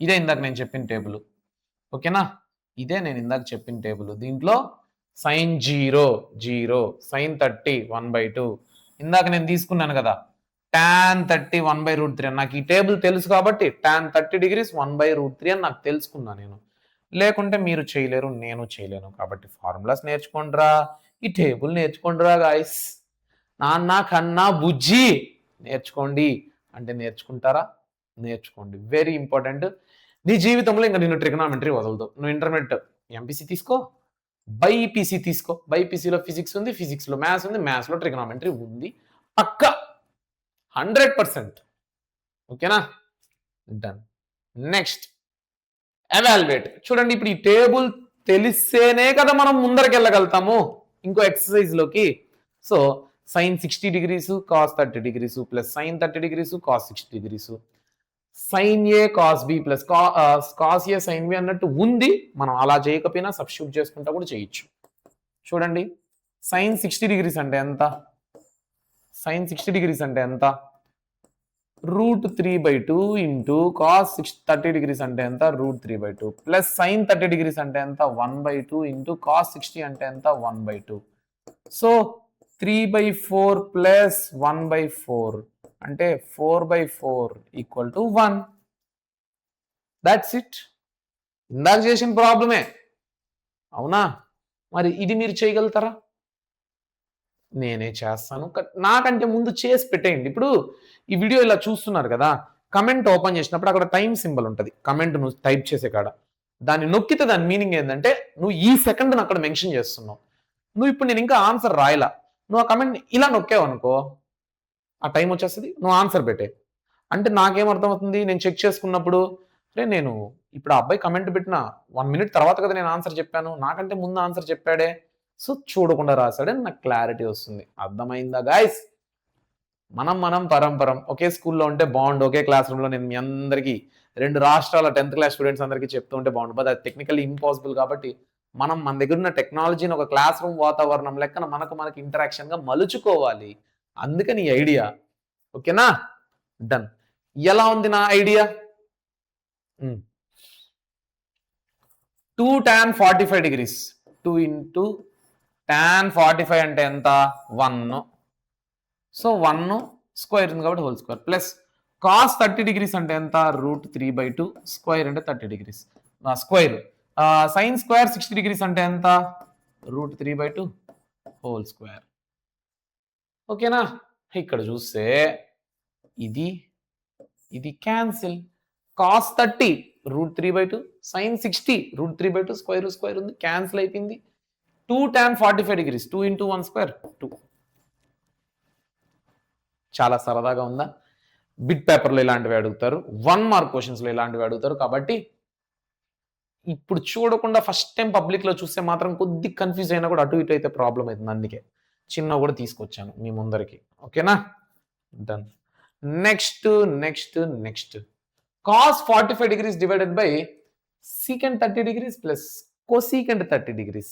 ఇదే ఇందాక నేను చెప్పిన టేబుల్. ఓకేనా? ఇదే నేను ఇందాక చెప్పిన టేబుల్. దీంట్లో సైన్ 0 0, సైన్ 30 1/2. ఇందాక నేను తీసుకున్నాను కదా టాన్ 30 1/√3 అని. నాకు ఈ టేబుల్ తెలుసు కాబట్టి టాన్ 30 డిగ్రీస్ 1/√3 అని నాకు తెలుసుకున్నా నేను. లేకుంటే మీరు చేయలేరు, నేను చేయలేను. కాబట్టి ఫార్ములాస్ నేర్చుకోండిరా, ఈ టేబుల్ నేర్చుకోండిరా గాయస్. నాన్న కన్నా బుజ్జి నేర్చుకోండి అంటే నేర్చుకుంటారా? నేర్చుకోండి. Very important. నీ జీవితంలో ఇంకా నిన్ను ట్రిగనామెట్రీ వదలదు. నువ్వు ఇంటర్మీడియట్ ఎంపీసీ తీసుకో, బైపీసీ తీసుకో. బైపీసీలో ఫిజిక్స్ ఉంది, ఫిజిక్స్లో మ్యాథ్స్ ఉంది, మ్యాథ్స్లో ట్రిగనామెట్రీ ఉంది పక్క 100%. ఓకేనా? డన్. Next evaluate. చూడండి, ఇప్పుడు ఈ టేబుల్ తెలిస్తేనే కదా మనం ముందరికి వెళ్ళగలుగుతాము ఇంకో ఎక్సర్సైజ్ లోకి. So sine 60 degrees cos 30 degrees plus sine 30 degrees cos 60 degrees, sine A cos B plus cos A sine B అన్నట్టు ఉంది. మనం అలా చేయకపోయినా సబ్స్టిట్యూట్ చేసుకుంటా కూడా చేయొచ్చు. చూడండి, సైన్ 60 డిగ్రీస్ అంటే ఎంత? సైన్ 60 డిగ్రీస్ అంటే ఎంత? √3/2 ఇంటూ కాస్ 30 డిగ్రీస్ అంటే ఎంత? √3/2 ప్లస్ సైన్ 30 డిగ్రీస్ అంటే ఎంత? 1/2 ఇంటూ కాస్ 60 అంటే ఎంత? 1/2. సో 3/4 ప్లస్ 1/4 అంటే 4/4 ఈక్వల్ టు 1. That's it. ఇందాక చేసిన ప్రాబ్లమే, అవునా? మరి ఇది మీరు చేయగలుగుతారా? నేనే చేస్తాను. నాకంటే ముందు చేసి పెట్టేయండి. ఇప్పుడు ఈ వీడియో ఇలా చూస్తున్నారు కదా, కమెంట్ ఓపెన్ చేసినప్పుడు అక్కడ టైం సింబల్ ఉంటుంది. కమెంట్ నువ్వు టైప్ చేసే కాడ దాన్ని నొక్కితే దాని మీనింగ్ ఏంటంటే నువ్వు ఈ సెకండ్ అక్కడ మెన్షన్ చేస్తున్నావు. నువ్వు ఇప్పుడు నేను ఇంకా ఆన్సర్ రాయలా, నువ్వు ఆ కమెంట్ ఇలా నొక్కావు అనుకో, ఆ టైం వచ్చేస్తుంది, నువ్వు ఆన్సర్ పెట్టే. అంటే నాకేం అర్థమవుతుంది, నేను చెక్ చేసుకున్నప్పుడు అరే నేను ఇప్పుడు ఆ అబ్బాయి కమెంట్ పెట్టిన 1 మినిట్ తర్వాత కదా నేను ఆన్సర్ చెప్పాను, నాకంటే ముందు ఆన్సర్ చెప్పాడే, సో చూడకుండా రాశాడని నాకు క్లారిటీ వస్తుంది. అర్థమైందా గాయస్? మనం పరంపరం ఒకే స్కూల్లో ఉంటే బాగుండు, ఒకే క్లాస్ రూమ్లో నేను మీ అందరికీ 2 రాష్ట్రాల 10th క్లాస్ స్టూడెంట్స్ అందరికీ చెప్తూ ఉంటే బాగుండు. బట్ అది టెక్నికల్లీ ఇంపాసిబుల్. కాబట్టి మన దగ్గర ఉన్న టెక్నాలజీని ఒక క్లాస్ రూమ్ వాతావరణం లెక్కన మనకి ఇంటరాక్షన్గా మలుచుకోవాలి. అందుకని ఈ ఐడియా. ఓకేనా? డన్. ఎలా ఉంది నా idea? 2 tan 45 degrees 2 into tan 45 అంటే ఎంత? 1. సో 1 స్క్వేర్ ఉంది కాబట్టి whole square plus cos 30 degrees అంటే ఎంత? √3/2 స్క్వేర్ అంటే 30 degrees square. Sine square 60 degrees అంటే ఎంత? √3/2 హోల్ స్క్వేర్. ఓకేనా? ఇక్కడ చూస్తే ఇది క్యాన్సిల్. కాస్ 30 √3/2, సైన్ 60 √3/2 స్క్వేర్ ఉంది, క్యాన్సిల్ అయిపోయింది. 2 tan 45 డిగ్రీస్ 2 ఇంటూ 1 స్క్వేర్ 2. చాలా సరదాగా ఉందా? బిట్ పేపర్లో ఇలాంటివి అడుగుతారు, 1 మార్క్ క్వశ్చన్స్లో ఇలాంటివి అడుగుతారు. కాబట్టి ఇప్పుడు చూడకుండా ఫస్ట్ టైం పబ్లిక్లో చూస్తే మాత్రం కొద్ది కన్ఫ్యూజ్ అయినా కూడా అటు ఇటు అయితే ప్రాబ్లం అవుతుంది. అందుకే చిన్న కూడా తీసుకొచ్చాను మీ ముందరికి. ఓకేనా? Done. Next cos 45 degrees divided by secant 30 degrees plus cosecant 30 degrees.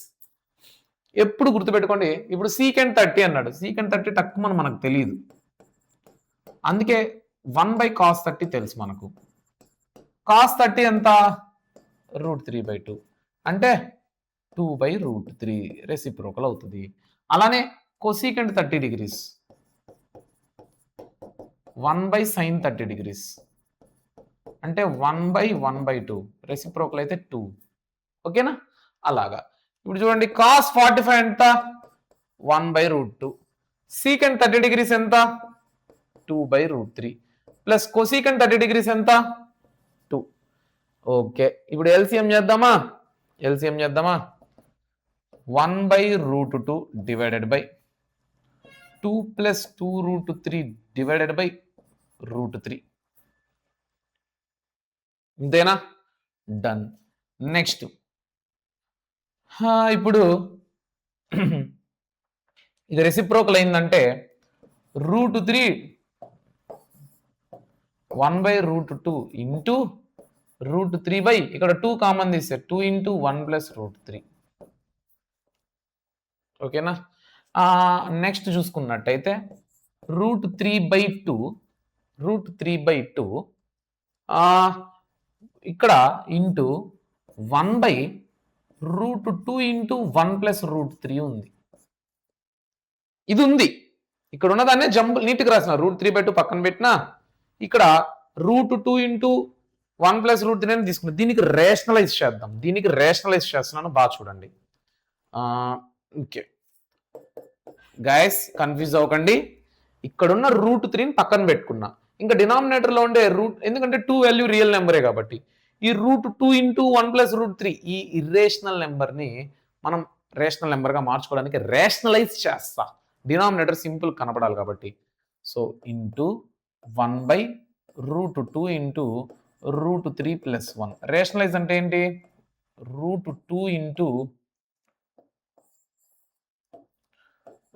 ఎప్పుడు గుర్తుపెట్టుకోండి, ఇప్పుడు secant 30 అన్నాడు, secant 30 టక్కుమని మనకు తెలియదు, అందుకే 1/cos 30 తెలుసు మనకు. cos 30 ఎంత? √3/2 అంటే 2/√3 రెసిప్రోకల్ అవుతుంది. అలానే cosecant 30 degrees 1/sin 30 degrees అంటే 1/1/2 రెసిప్రోకల్ అయితే 2. ఓకేనా? అలాగా. ఇప్పుడు చూడండి, cos 45 ఎంత? 1/√2. secant 30 డిగ్రీస్ ఎంత? 2/√3 ప్లస్ cosecant 30 డిగ్రీస్ ఎంత? 2. ఓకే, ఇప్పుడు ఎల్సిఎం చేద్దామా? 1/√2 divided by 2 plus 2√3 divided by √3. ఇంతేనా? డన్. నెక్స్ట్ ఇప్పుడు ఇది రెసిప్రోకల్ అయిందంటే √3 1/√2 ఇంటూ √3 బై ఇక్కడ 2 కామన్ తీస్తే 2 ఇంటూ 1 ప్లస్ √3. ఓకేనా. నెక్స్ట్ చూసుకున్నట్టయితే √3/2 √3/2 ఇక్కడ ఇంటూ 1/√2 ఇంటూ 1 ప్లస్ √3 ఉంది. ఇది ఉంది, ఇక్కడ ఉన్నదాన్నే జంబుల్ నీట్గా రాసిన √3/2 పక్కన పెట్టినా ఇక్కడ √2 ఇంటూ 1 ప్లస్ √3 అని తీసుకున్నాం. దీనికి రేషనలైజ్ చేద్దాం. దీనికి రేషనలైజ్ చేస్తున్నాను, బాగా చూడండి. ఓకే గైస్, కన్ఫ్యూజ్ అవ్వకండి. ఇక్కడున్న √3ని పక్కన పెట్టుకున్నా. ఇంకా డినామినేటర్లో ఉండే ఎందుకంటే 2 వాల్యూ రియల్ నెంబరే కాబట్టి ఈ √2 ఇంటూ 1 ప్లస్ √3 ఈ ఇర్రేషనల్ నెంబర్ని మనం రేషనల్ నెంబర్గా మార్చుకోవడానికి రేషనలైజ్ చేస్తా. డినామినేటర్ సింపుల్ కనపడాలి కాబట్టి. So into 1/√2 into √3 plus 1. Rationalise అంటే ఏంటి? √2 into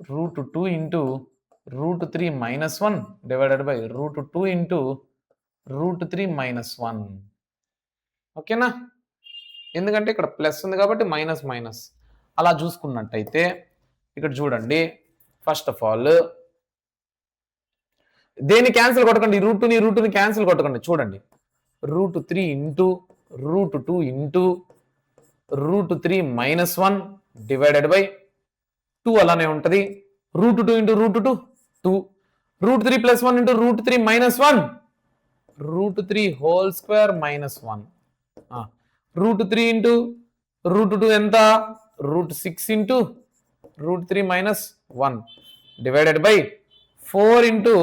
√3 minus 1 divided by √2 into √3 minus 1. ఓకేనా, ఎందుకంటే ఇక్కడ ప్లస్ ఉంది కాబట్టి మైనస్ మైనస్. అలా చూసుకున్నట్టయితే ఇక్కడ చూడండి, ఫస్ట్ ఆఫ్ ఆల్ దేన్ని క్యాన్సిల్ కొట్టకండి, √2ని క్యాన్సిల్ కొట్టకండి. చూడండి, √3 into √2 into √3 minus 1 divided by 2 అలానే ఉంటుంది. √2 into √2 2, √3 plus 1 into √3 minus 1 √3 whole square minus 1. √3 into √2 ఎంత? √6 into √3 minus 1 divided by 4 into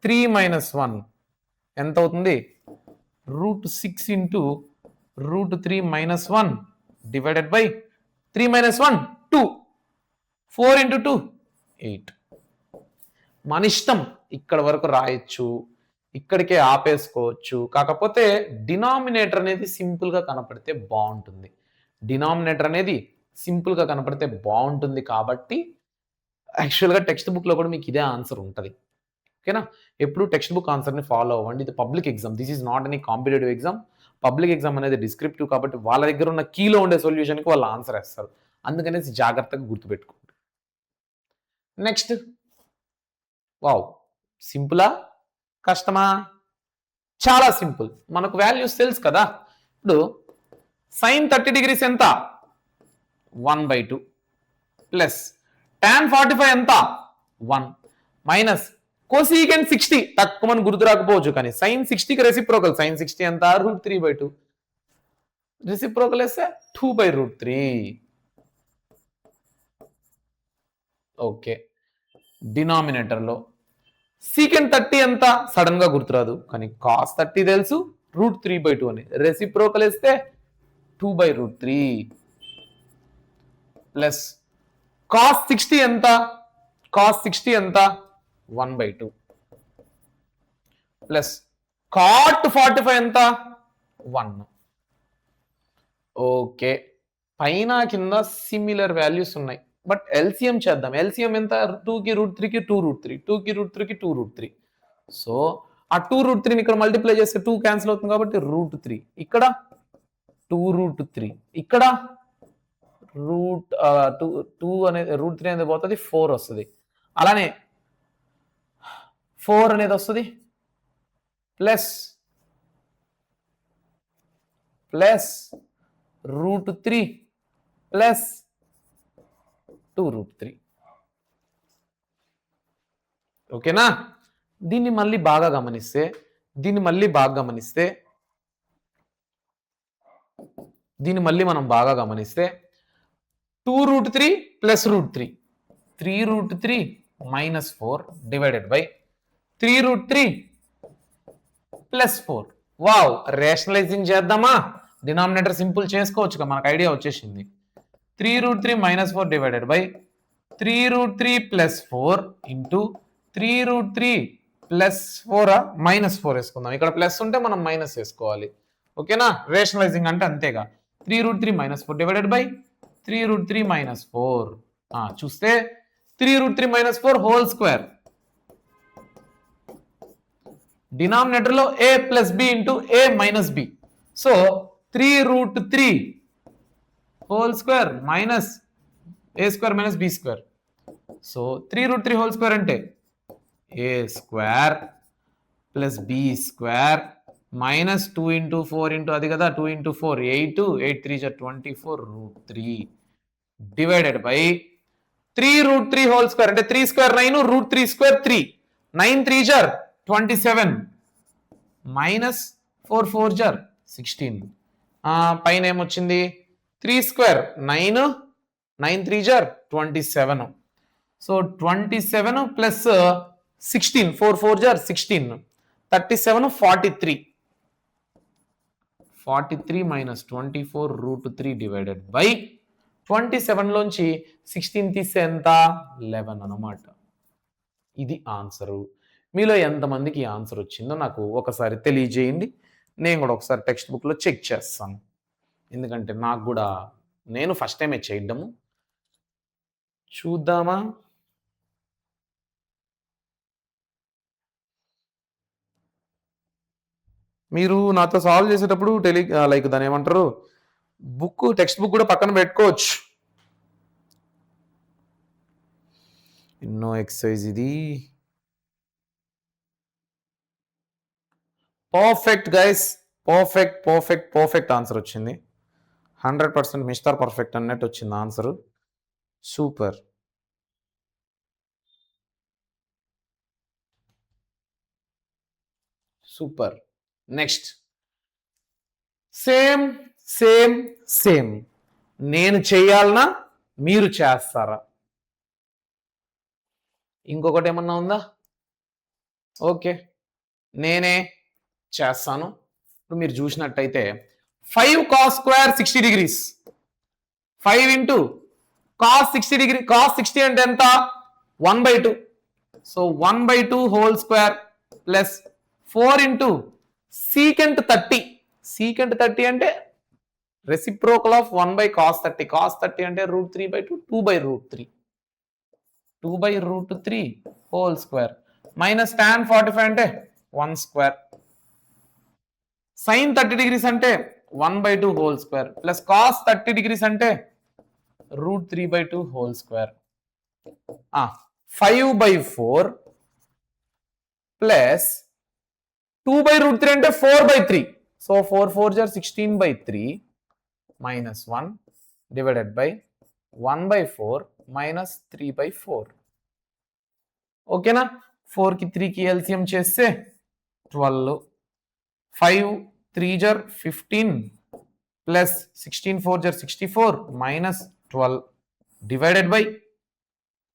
3 minus 1 ఎంత అవుతుంది? √6 into √3 minus 1 divided by 3 minus 1 2, 4 into 2 8. మన ఇష్టం, ఇక్కడ వరకు రాయొచ్చు, ఇక్కడికే ఆపేసుకోవచ్చు. కాకపోతే డినామినేటర్ అనేది సింపుల్గా కనపడితే బాగుంటుంది. డినామినేటర్ అనేది సింపుల్గా కనపడితే బాగుంటుంది కాబట్టి యాక్చువల్గా టెక్స్ట్ బుక్లో కూడా మీకు ఇదే ఆన్సర్ ఉంటుంది. ఓకేనా, ఎప్పుడు టెక్స్ట్ బుక్ ఆన్సర్ని ఫాలో అవ్వండి. ఇది public exam, this is not any competitive exam. Public exam అనేది డిస్క్రిప్టివ్ కాబట్టి వాళ్ళ దగ్గర ఉన్న కీలో ఉండే సొల్యూషన్కి వాళ్ళు ఆన్సర్ వేస్తారు. అందుకనేసి జాగ్రత్తగా గుర్తుపెట్టుకోండి. నెక్స్ట్, వావ్, సింపులా కష్టమా? చాలా సింపుల్. మనకు వాల్యూస్ తెలుసు కదా. ఇప్పుడు sin 30 degrees ఎంత? 1/2 ప్లస్ tan 45 ఎంత? 1 మైనస్ కోసీకెంట్ 60 తక్కువ మనం గుర్తు రాకపోవచ్చు కానీ sin 60కి రెసిప్రోకల్. sin 60 ఎంత? √3/2. రెసిప్రోకల్ వేస్తే 2/√3. ఓకే, డినామినేటర్లో సీకెంట్ 30 ఎంత? సడన్ గా గుర్తురాదు కానీ cos 30 తెలుసు, √3/2 అని. రెసిప్రోకల్ వేస్తే 2/√3 ప్లస్ cos 60 ఎంత? cos 60 ఎంత? 1/2 ప్లస్ cot 45 ఎంత? 1. ఓకే, పైన కింద సిమిలర్ వాల్యూస్ ఉన్నాయి బట్ ఎల్సిఎం చేద్దాం. ఎల్సిఎం ఎంత? 2కి √3కి 2√3, 2కి √3కి 2√3. సో ఆ 2√3ని ఇక్కడ మల్టిప్లై చేస్తే 2 క్యాన్సిల్ అవుతుంది కాబట్టి √3. ఇక్కడ 2√3, ఇక్కడ √2 అనేది √3 అనేది పోతుంది, 4 వస్తుంది. అలానే 4 అనేది వస్తుంది ప్లస్ √3 ప్లస్ 2√3. ఓకేనా, దీన్ని మళ్ళీ బాగా గమనిస్తే దీన్ని మళ్ళీ మనం బాగా గమనిస్తే 2√3 plus √3 3√3 minus 4 divided by 3√3 plus 4. Wow, rationalising చేద్దామా? డినామినేటర్ సింపుల్ చేసుకోవచ్చు, మనకు ఐడియా వచ్చేసింది. 3√3 minus 4 divided by 3√3 plus 4 into 3√3 plus 4 minus 4 వేసుకుందాం. ఇక్కడ ప్లస్ ఉంటే మనం మైనస్ వేసుకోవాలి. ఓకేనా, రేషనలైజింగ్ అంటే అంతేగా. 3√3 మైనస్ 4 డివైడెడ్ బై 3√3 మైనస్ 4. చూస్తే 3√3 మైనస్ 4 హోల్ స్క్వేర్. డినామినేటర్లో a plus b into a minus b. So 3√3 whole square minus A square minus B square. So 3√3 whole square అంటే A square plus B square minus 2 into 4 into అది కదా 2 into 4 8 8 3 24√3 divided by 3√3 whole square అంటే 3 square 9 √3 square 3 9 3 జార్ 27 minus 4 4 జార్ 16 పైన ఏమొచ్చింది 3 square 9 9 3 జార్ 27. So 27 plus 16 4 4 జార్ 16 37 43 మైనస్ 24√3 డివైడెడ్ బై 27 లోంచి 16 తీస్తే ఎంత 11 అనమాట. ఇది ఆన్సరు. మీలో ఎంతమందికి ఆన్సర్ వచ్చిందో నాకు ఒకసారి తెలియజేయండి. నేను కూడా ఒకసారి టెక్స్ట్ బుక్లో చెక్ చేస్తాను, ఎందుకంటే నాకు కూడా నేను ఫస్ట్ టైమే చేయడము. చూద్దామా? మీరు నాతో సాల్వ్ చేసేటప్పుడు లైక్ దాని ఏమంటారు టెక్స్ట్ బుక్ కూడా పక్కన పెట్టుకోవచ్చు. ఎన్నో ఎక్సర్సైజ్ ఇది. పర్ఫెక్ట్ గైస్, పర్ఫెక్ట్ ఆన్సర్ వచ్చింది. 100% మిస్టర్ పర్ఫెక్ట్ అన్నట్టు వచ్చింది answer. Super. Super. Next same same same నేను చేయాలనా మీరు చేస్తారా? ఇంకొకటి ఏమన్నా ఉందా? ఓకే, నేనే చేస్తాను. ఇప్పుడు మీరు చూసినట్టయితే 5 cos square 60 degrees 5 into cos 60 degree cos 60 అంటే ఎంత 1/2. So 1/2 whole square plus 4 into secant 30. secant 30 అంటే రెసిప్రోకల్ ఆఫ్ 1/cos 30. cos 30 అంటే √3/2 2/√3 2/√3 హోల్ స్క్వేర్ మైనస్ tan 45 అంటే 1 స్క్వేర్ sin 30 degrees అంటే 1/2 whole square plus cos 30 degrees అంటే √3/2 హోల్ స్క్వేర్ 5/4 ప్లస్ 2/√3 అంటే 4/3. So 4 4 జార్ 16/3 minus 1 divided by 1/4 minus 3/4. ఓకేనా? 4కి 3కి ఎల్సిఎం చేస్తే 12. 5 3 జార్ 15 ప్లస్ 16 4 జార్ 64 minus 12 divided by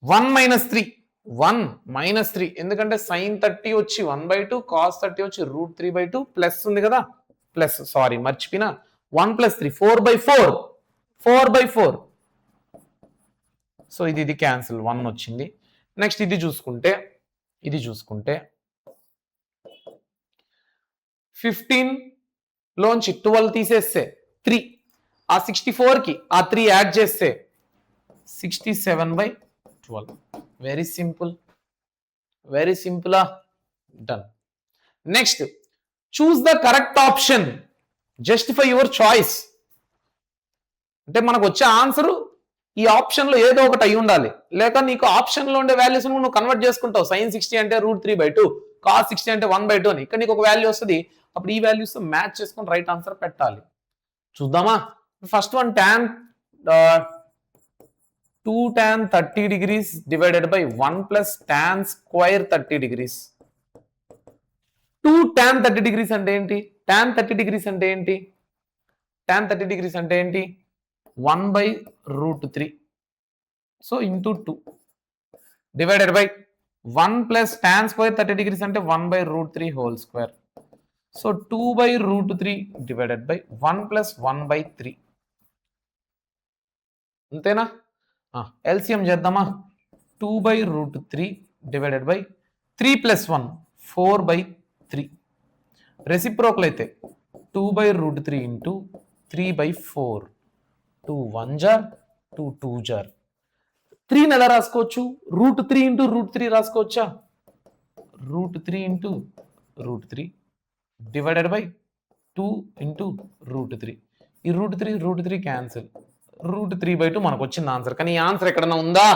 1 minus 3 1 minus 3. ఎందుకంటే sin 30 వచ్చి 1/2 cos 30 వచ్చి √3/2 ప్లస్ ఉంది కదా, ప్లస్ సారీ మర్చిపోయినా 1 ప్లస్ 3 4/4. సో ఇది క్యాన్సిల్ 1 వచ్చింది. నెక్స్ట్ ఇది చూసుకుంటే 15 లోంచి 12 తీసేస్తే 3, ఆ 64కి ఆ 3 యాడ్ చేస్తే 67/12. Very simple, done. Next choose the correct option, justify your choice. అంటే మనకు వచ్చే ఆన్సర్ ఈ ఆప్షన్ లో ఏదో ఒకటి అయి ఉండాలి, లేక నీకు ఆప్షన్ లో ఉండే వాల్యూస్ నువ్వు కన్వర్ట్ చేసుకుంటావు. sin 60 అంటే √3/2, cos 60 అంటే 1/2 అని. ఇక్కడ నీకు ఒక వాల్యూ వస్తుంది, అప్పుడు ఈ వాల్యూస్ మ్యాచ్ చేసుకొని రైట్ ఆన్సర్ పెట్టాలి. చూద్దామా? First one two tan 30 degrees divided by 1 plus tan square 30 degrees. 2 tan 30 degrees అంటే ఏంటి? tan 30 degrees అంటే ఏంటి? tan 30 degrees అంటే ఏంటి? 1/√3. So into 2 divided by 1 plus tan square 30 degrees అంటే 1/√3 whole square. So 2/√3 divided by 1 plus 1/3. అంతేనా? LCM చేద్దామా? 2/√3 divided by 3 plus 1 4/3. Reciprocal అయితే 2/√3 ఇంటూ 3/4. 2 1 జార్ 2 2 జార్ 3 ఎలా రాసుకోవచ్చు? √3 into √3 రాసుకోవచ్చా? √3 into √3 divided by 2 into √3. ఈ √3 క్యాన్సిల్, √3/2 మనకు వచ్చింది ఆన్సర్. కానీ ఈ ఆన్సర్ ఎక్కడన్నా ఉందా?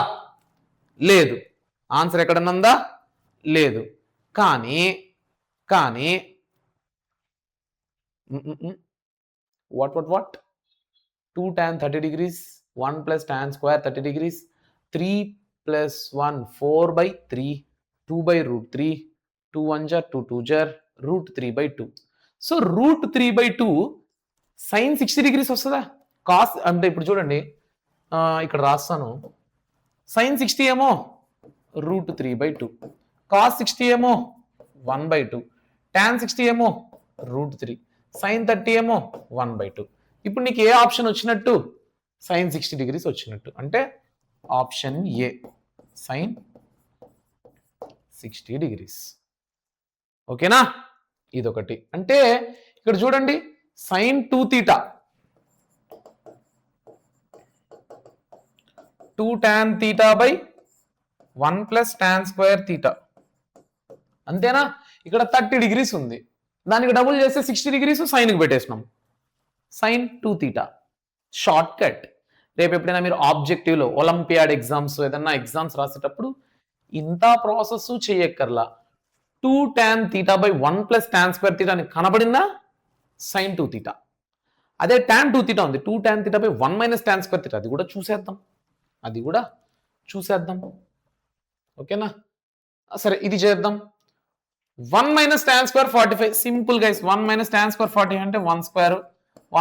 లేదు. ఆన్సర్ ఎక్కడన్నా ఉందా? లేదు. కానీ what 2 tan 30 degrees 1 plus tan square 30 degrees 3 plus 1 4/3 2/√3 2 1 jar 2 2 jar √3/2. So √3/2 sin 60 degrees వస్తుందా? కాస్ అంటే ఇప్పుడు చూడండి ఇక్కడ రాస్తాను. sin 60 ఏమో √3/2 cos 60 ఏమో 1/2 tan 60 ఏమో √3 sin 30 ఏమో 1/2. ఇప్పుడు నీకు ఏ ఆప్షన్ వచ్చినట్టు? sin 60 degrees వచ్చినట్టు. అంటే ఆప్షన్ ఏ sin 60 degrees. ఓకేనా? ఇదొకటి. అంటే ఇక్కడ చూడండి sin 2 theta 2 tan theta/1 plus tan square theta. అంతేనా? ఇక్కడ 30 degrees ఉంది. దానికి డబుల్ చేస్తే 60 degrees సైన్కి పెట్టేసినాం. sin 2 theta short cut. రేపు ఎప్పుడైనా మీరు ఆబ్జెక్టివ్లో ఒలింపియాడ్ ఎగ్జామ్స్ ఏదన్నా ఎగ్జామ్స్ రాసేటప్పుడు ఇంత process చేయక్కర్లా. 2 tan theta/1 plus tan square theta అని కనబడిందా? sin 2 theta. అదే tan 2 theta ఉంది 2 tan theta/1 minus tan square theta. అది కూడా చూసేద్దాం. ఓకేనా? సరే ఇది చేద్దాం. 1 minus tan square 45. Simple guys. 1 minus tan square 40 అంటే 1 square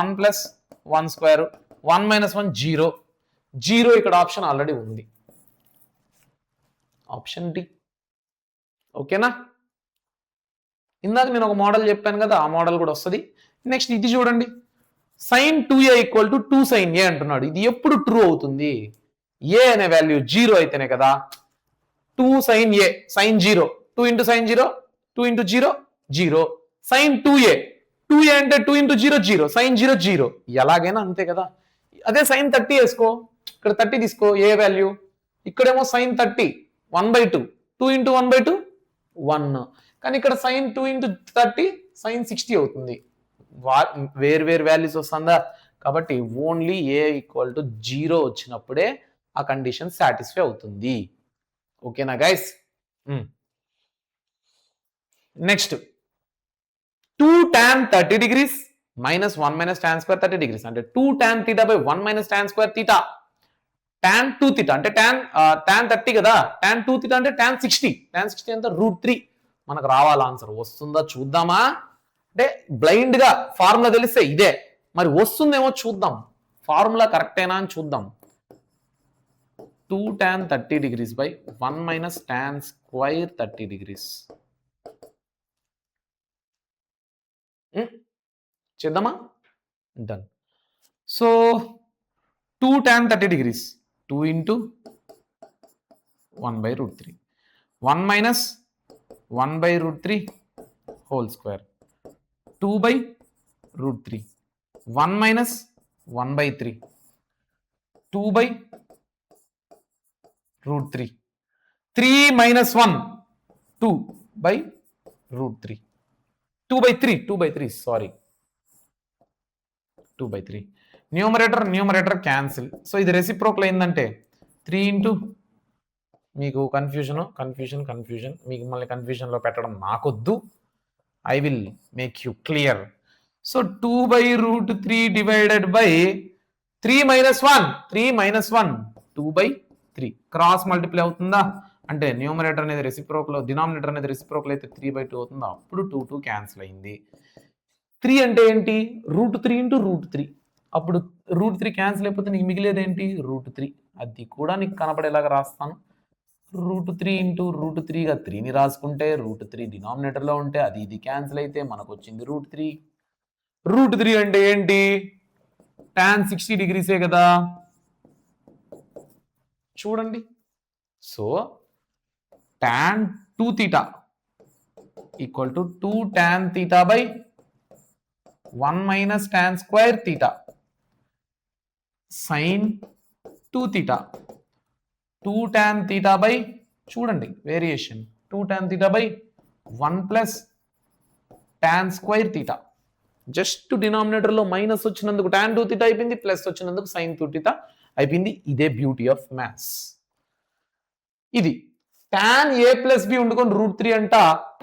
1 plus 1 square 1 minus 1 0 ఇక్కడ ఆప్షన్ ఆల్రెడీ ఉంది. Option D. ఓకేనా? ఇందాక నేను ఒక మోడల్ చెప్పాను కదా, ఆ మోడల్ కూడా వస్తుంది. నెక్స్ట్ ఇది చూడండి. sin 2a = 2 sin a అంటున్నాడు. ఇది ఎప్పుడు ట్రూ అవుతుంది? ఏ అనే వాల్యూ 0 అయితేనే కదా. 2 sin a sin 0 2 into sin 0 2 into 0 0 sin 2a 2a అంటే 2 into 0 0 sin 0 0 ఎలాగైనా అంతే కదా. అదే sin 30 వేసుకో. ఇక్కడ 30 తీసుకో. ఏ వాల్యూ? ఇక్కడేమో sin 30 1/2 2 into 1/2 1. కానీ ఇక్కడ sin 2 into 30 sin 60 అవుతుంది. వేరు వాల్యూస్ వస్తుందా? కాబట్టి ఓన్లీ a = 0 వచ్చినప్పుడే ఆ కండిషన్ సాటిస్ఫై అవుతుంది. ఓకేనా guys? Next 2 tan 30 degrees minus 1 minus tan square 30 degrees అంటే 2 tan theta/1 minus tan square theta. tan 2 theta అంటే tan 30 కదా. tan 2 theta అంటే tan 60 ఎంత √3. మనకు రావాలి ఆన్సర్. వస్తుందా చూద్దామా? అంటే బ్లైండ్ గా ఫార్ములా తెలిస్తే ఇదే. మరి వస్తుందేమో చూద్దాం. ఫార్ములా కరెక్టేనా అని చూద్దాం. 2 tan 30 degrees by 1 minus tan square 30 degrees. చేద్దామా? Done. So 2 tan 30 degrees 2 into 1/√3 1 minus 1/√3 whole square 2/√3 1 minus 1/3 2/√3 3 minus 1 2/√3 2/3 sorry 2/3. Numerator cancel. So ఇది రెసిప్రోకల్ అయిందంటే 3 into మీకు కన్ఫ్యూజన్ మీకు మళ్ళీ కన్ఫ్యూజన్లో పెట్టడం నాకొద్దు. I will make you clear. So 2/√3 divided by 3 minus 1 2/3 cross multiply అవుతుందా? అంటే న్యూమరేటర్ అనేది రెసిప్రోకల్, డినామినేటర్ అనేది రెసిప్రోకల్ అయితే 3/2 అవుతుందా? అప్పుడు 2 క్యాన్సిల్ అయింది. 3 అంటే ఏంటి? √3 into √3. అప్పుడు √3 క్యాన్సిల్ అయిపోతే నీకు మిగిలేది ఏంటి? √3. అది కూడా నీకు కనపడేలాగా రాస్తాను. √3 into √3గా 3ని రాసుకుంటే √3 డినామినేటర్లో ఉంటే అది ఇది క్యాన్సిల్ అయితే మనకు వచ్చింది √3. √3 అంటే ఏంటి? tan 60 degrees కదా. చూడండి. So tan 2 theta = 2 tan theta/1 minus tan square theta sin 2 theta 2 tan theta చూడండి variation 2 tan theta/1 plus tan square theta just డినామినేటర్లో మైనస్ వచ్చినందుకు tan 2 θ అయిపోయింది, ప్లస్ వచ్చినందుకు sin 2 θ అయిపోయింది. ఇదే బ్యూటీ ఆఫ్ మ్యాథ్స్. ఇది tan a ప్లస్ బి ఉండుకొని √3 అంట,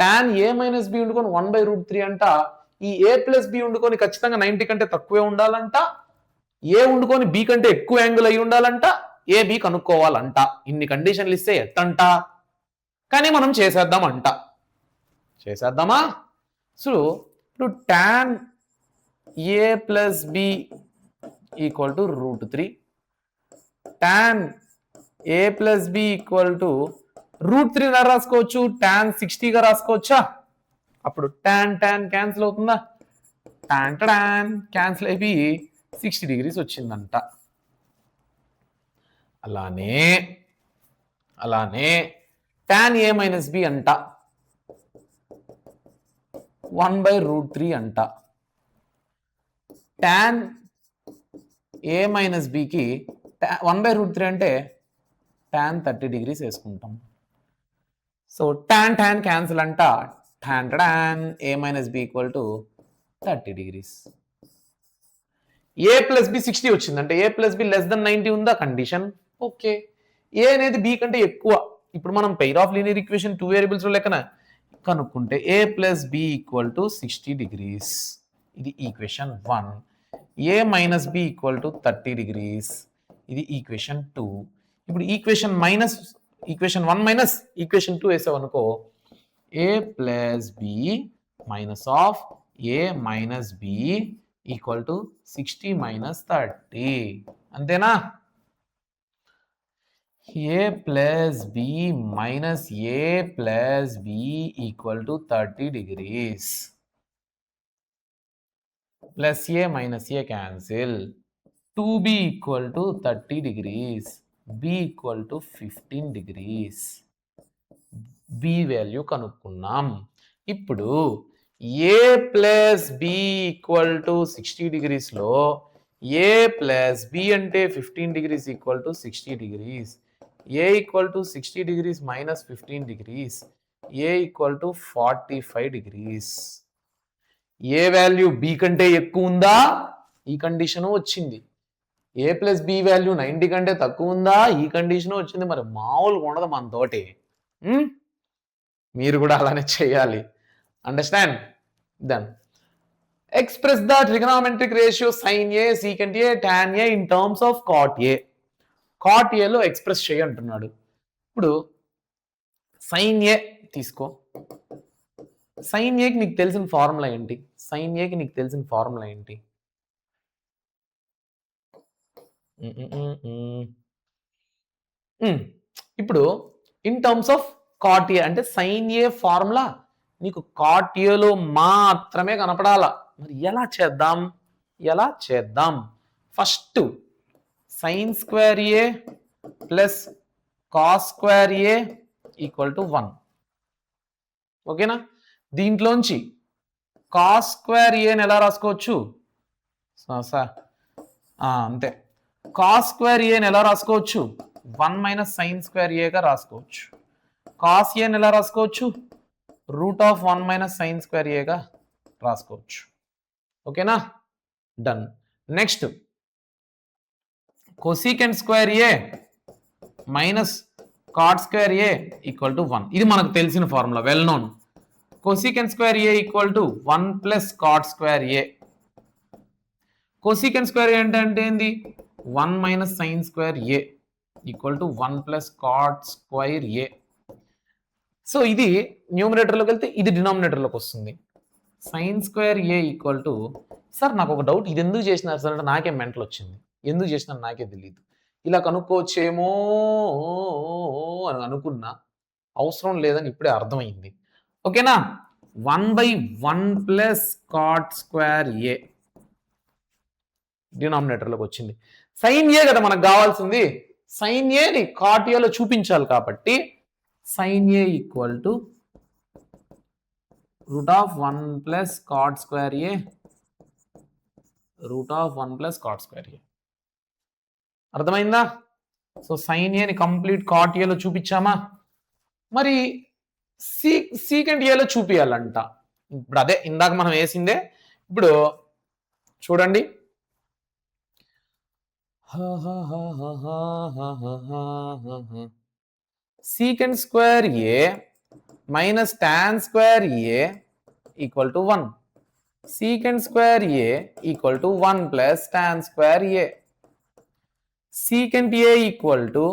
tan a minus B ఉండుకొని 1/√3 అంట. ఈ a ప్లస్ బి ఉండుకొని ఖచ్చితంగా 90 కంటే తక్కువే ఉండాలంట, ఏ ఉండుకొని బి కంటే ఎక్కువ యాంగిల్ అయి ఉండాలంట, ఏ బి కనుక్కోవాలంట. ఇన్ని కండిషన్లు ఇస్తే ఎట్టంట, కానీ మనం చేసేద్దామంట. చేసేద్దామా? సో ఇప్పుడు tan a plus B equal to √3, tan a plus B equal to √3 రాసుకోవచ్చు, tan 60గా రాసుకోవచ్చా? అప్పుడు tan క్యాన్సిల్ అవుతుందా? tan క్యాన్సిల్ అయిపోయి 60 degrees వచ్చిందంట. అలానే tan a మైనస్ బి అంట 1/√3 అంట. tan a మైనస్ బికి 1/√3 అంటే tan 30 degrees వేసుకుంటాం. సో tan క్యాన్సిల్ అంట, tan a minus B equal to 30 degrees. a plus B 60 వచ్చిందంటే a plus B less than 90 ఉందా కండిషన్? ఓకే. a అనేది b కంటే ఎక్కువ. ఇప్పుడు మనం pair of linear equation 2 variables లెక్కన కనుక్కుంటే a plus B equal to 60 degrees. ఇది equation 1. a minus B equal to 30 degrees. ఇది ఈక్వేషన్ 2. ఇప్పుడు ఈక్వేషన్ 1 మైనస్ ఈక్వేషన్ 2 వేసామనుకో, a plus B minus of a minus B equal to 60 minus 30. అంతేనా? a plus B minus a plus B equal to 30 degrees. Plus a మైనస్ a cancel. 2b equal to 30 degrees. b equal to 15 degrees. b value కనుక్కున్నాం. ఇప్పుడు a plus B equal to 60 degrees లో a plus B అంటే 15 degrees equal to 60 degrees. a equal to 60 degrees minus 15 degrees. a equal to 45 degrees. A value b కంటే ఎక్కువ ఉందా? ఈ condition వచ్చింది. a plus B value 90 కంటే తక్కువ ఉందా? ఈ కండిషన్ వచ్చింది. మరి మామూలుగా ఉండదు మన తోటి. మీరు కూడా అలానే చేయాలి. Understand? Then express the trigonometric ratio sin a secant a tan a in terms of cot a. cot a లో ఎక్స్ప్రెస్ చేయి అంటున్నాడు. ఇప్పుడు sin a తీసుకో. sin a కి నీకు తెలిసిన ఫార్ములా ఏంటి? sin a కి నీకు తెలిసిన ఫార్ములా ఏంటి? ఇప్పుడు in terms of cot a అంటే sin a ఫార్ములా నీకు cot a లో మాత్రమే కనపడాలా. మరి ఎలా చేద్దాం? First sin square a plus cos square a equal to 1. ఓకేనా? దీంట్లోంచి cos స్క్వేర్ a ని ఎలా రాసుకోవచ్చు? అంతే. cos స్క్వేర్ a ని ఎలా రాసుకోవచ్చు? 1 మైనస్ sin స్క్వేర్ a గా రాసుకోవచ్చు. cos a ని ఎలా రాసుకోవచ్చు? √1 మైనస్ sin స్క్వేర్ a గా రాసుకోవచ్చు. ఓకేనా? Done. Next cosecant square a minus cot square a equal to 1. ఇది మనకు తెలిసిన formula, well known. cosecant square a equal to 1 plus cot square a. cosecant square a అంటే ఏంది? 1 minus sin square a equal to 1 plus cot square a. So ఇది న్యూమరేటర్లోకి వెళ్తే ఇది డినామినేటర్లోకి వస్తుంది. sin square a equal to, sir నాకు ఒక doubt, ఇది ఎందుకు చేసినారు సార్ అంటే నాకే మెంటల్ వచ్చింది. ఎందుకు చేసినారు నాకే తెలియదు. ఇలా కనుక్కోవచ్చేమో అని అనుకున్నా, అవసరం లేదని ఇప్పుడే అర్థమైంది. ఓకేనా? 1/1 ప్లస్ cot స్క్వేర్ a డినామినేటర్లోకి వచ్చింది. sin a కదా మనకు కావాల్సింది. sin a ని cot a లో చూపించాలి కాబట్టి sin a equal to √1 plus cot square a √1 plus cot square a. అర్థమైందా? సో sin a ని కంప్లీట్ cot a లో చూపించామా? మరి secant a లో చూపించాలంట. ఇప్పుడు అదే ఇందాక మనం వేసిందే. ఇప్పుడు చూడండి, secant square A minus tan square A equal to 1. Secant square a equal to 1 plus tan square a. Secant a equal to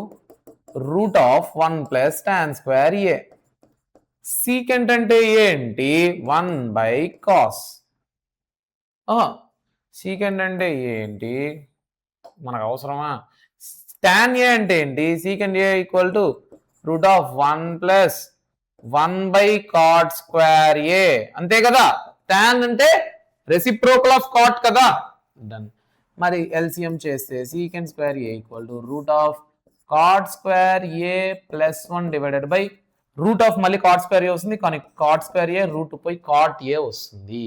root of 1 plus tan square a. Secant అంటే ఏంటి? 1 by cos. secant అంటే ఏంటి? మనకు అవసరమా? tan a అంటే ఏంటి? Secant a equal to root of 1 plus 1 by cot square a. అంతే కదా? tan అంటే రెసిప్రోకల్ ఆఫ్ కాట్ కదా. డన్. మరి ఎల్సిఎం చేస్తే secant square A equal to root of cot square A plus 1 divided by root of మళ్ళీ cot square A వస్తుంది, కానీ cot square A root పోయి కాట్ ఏ వస్తుంది.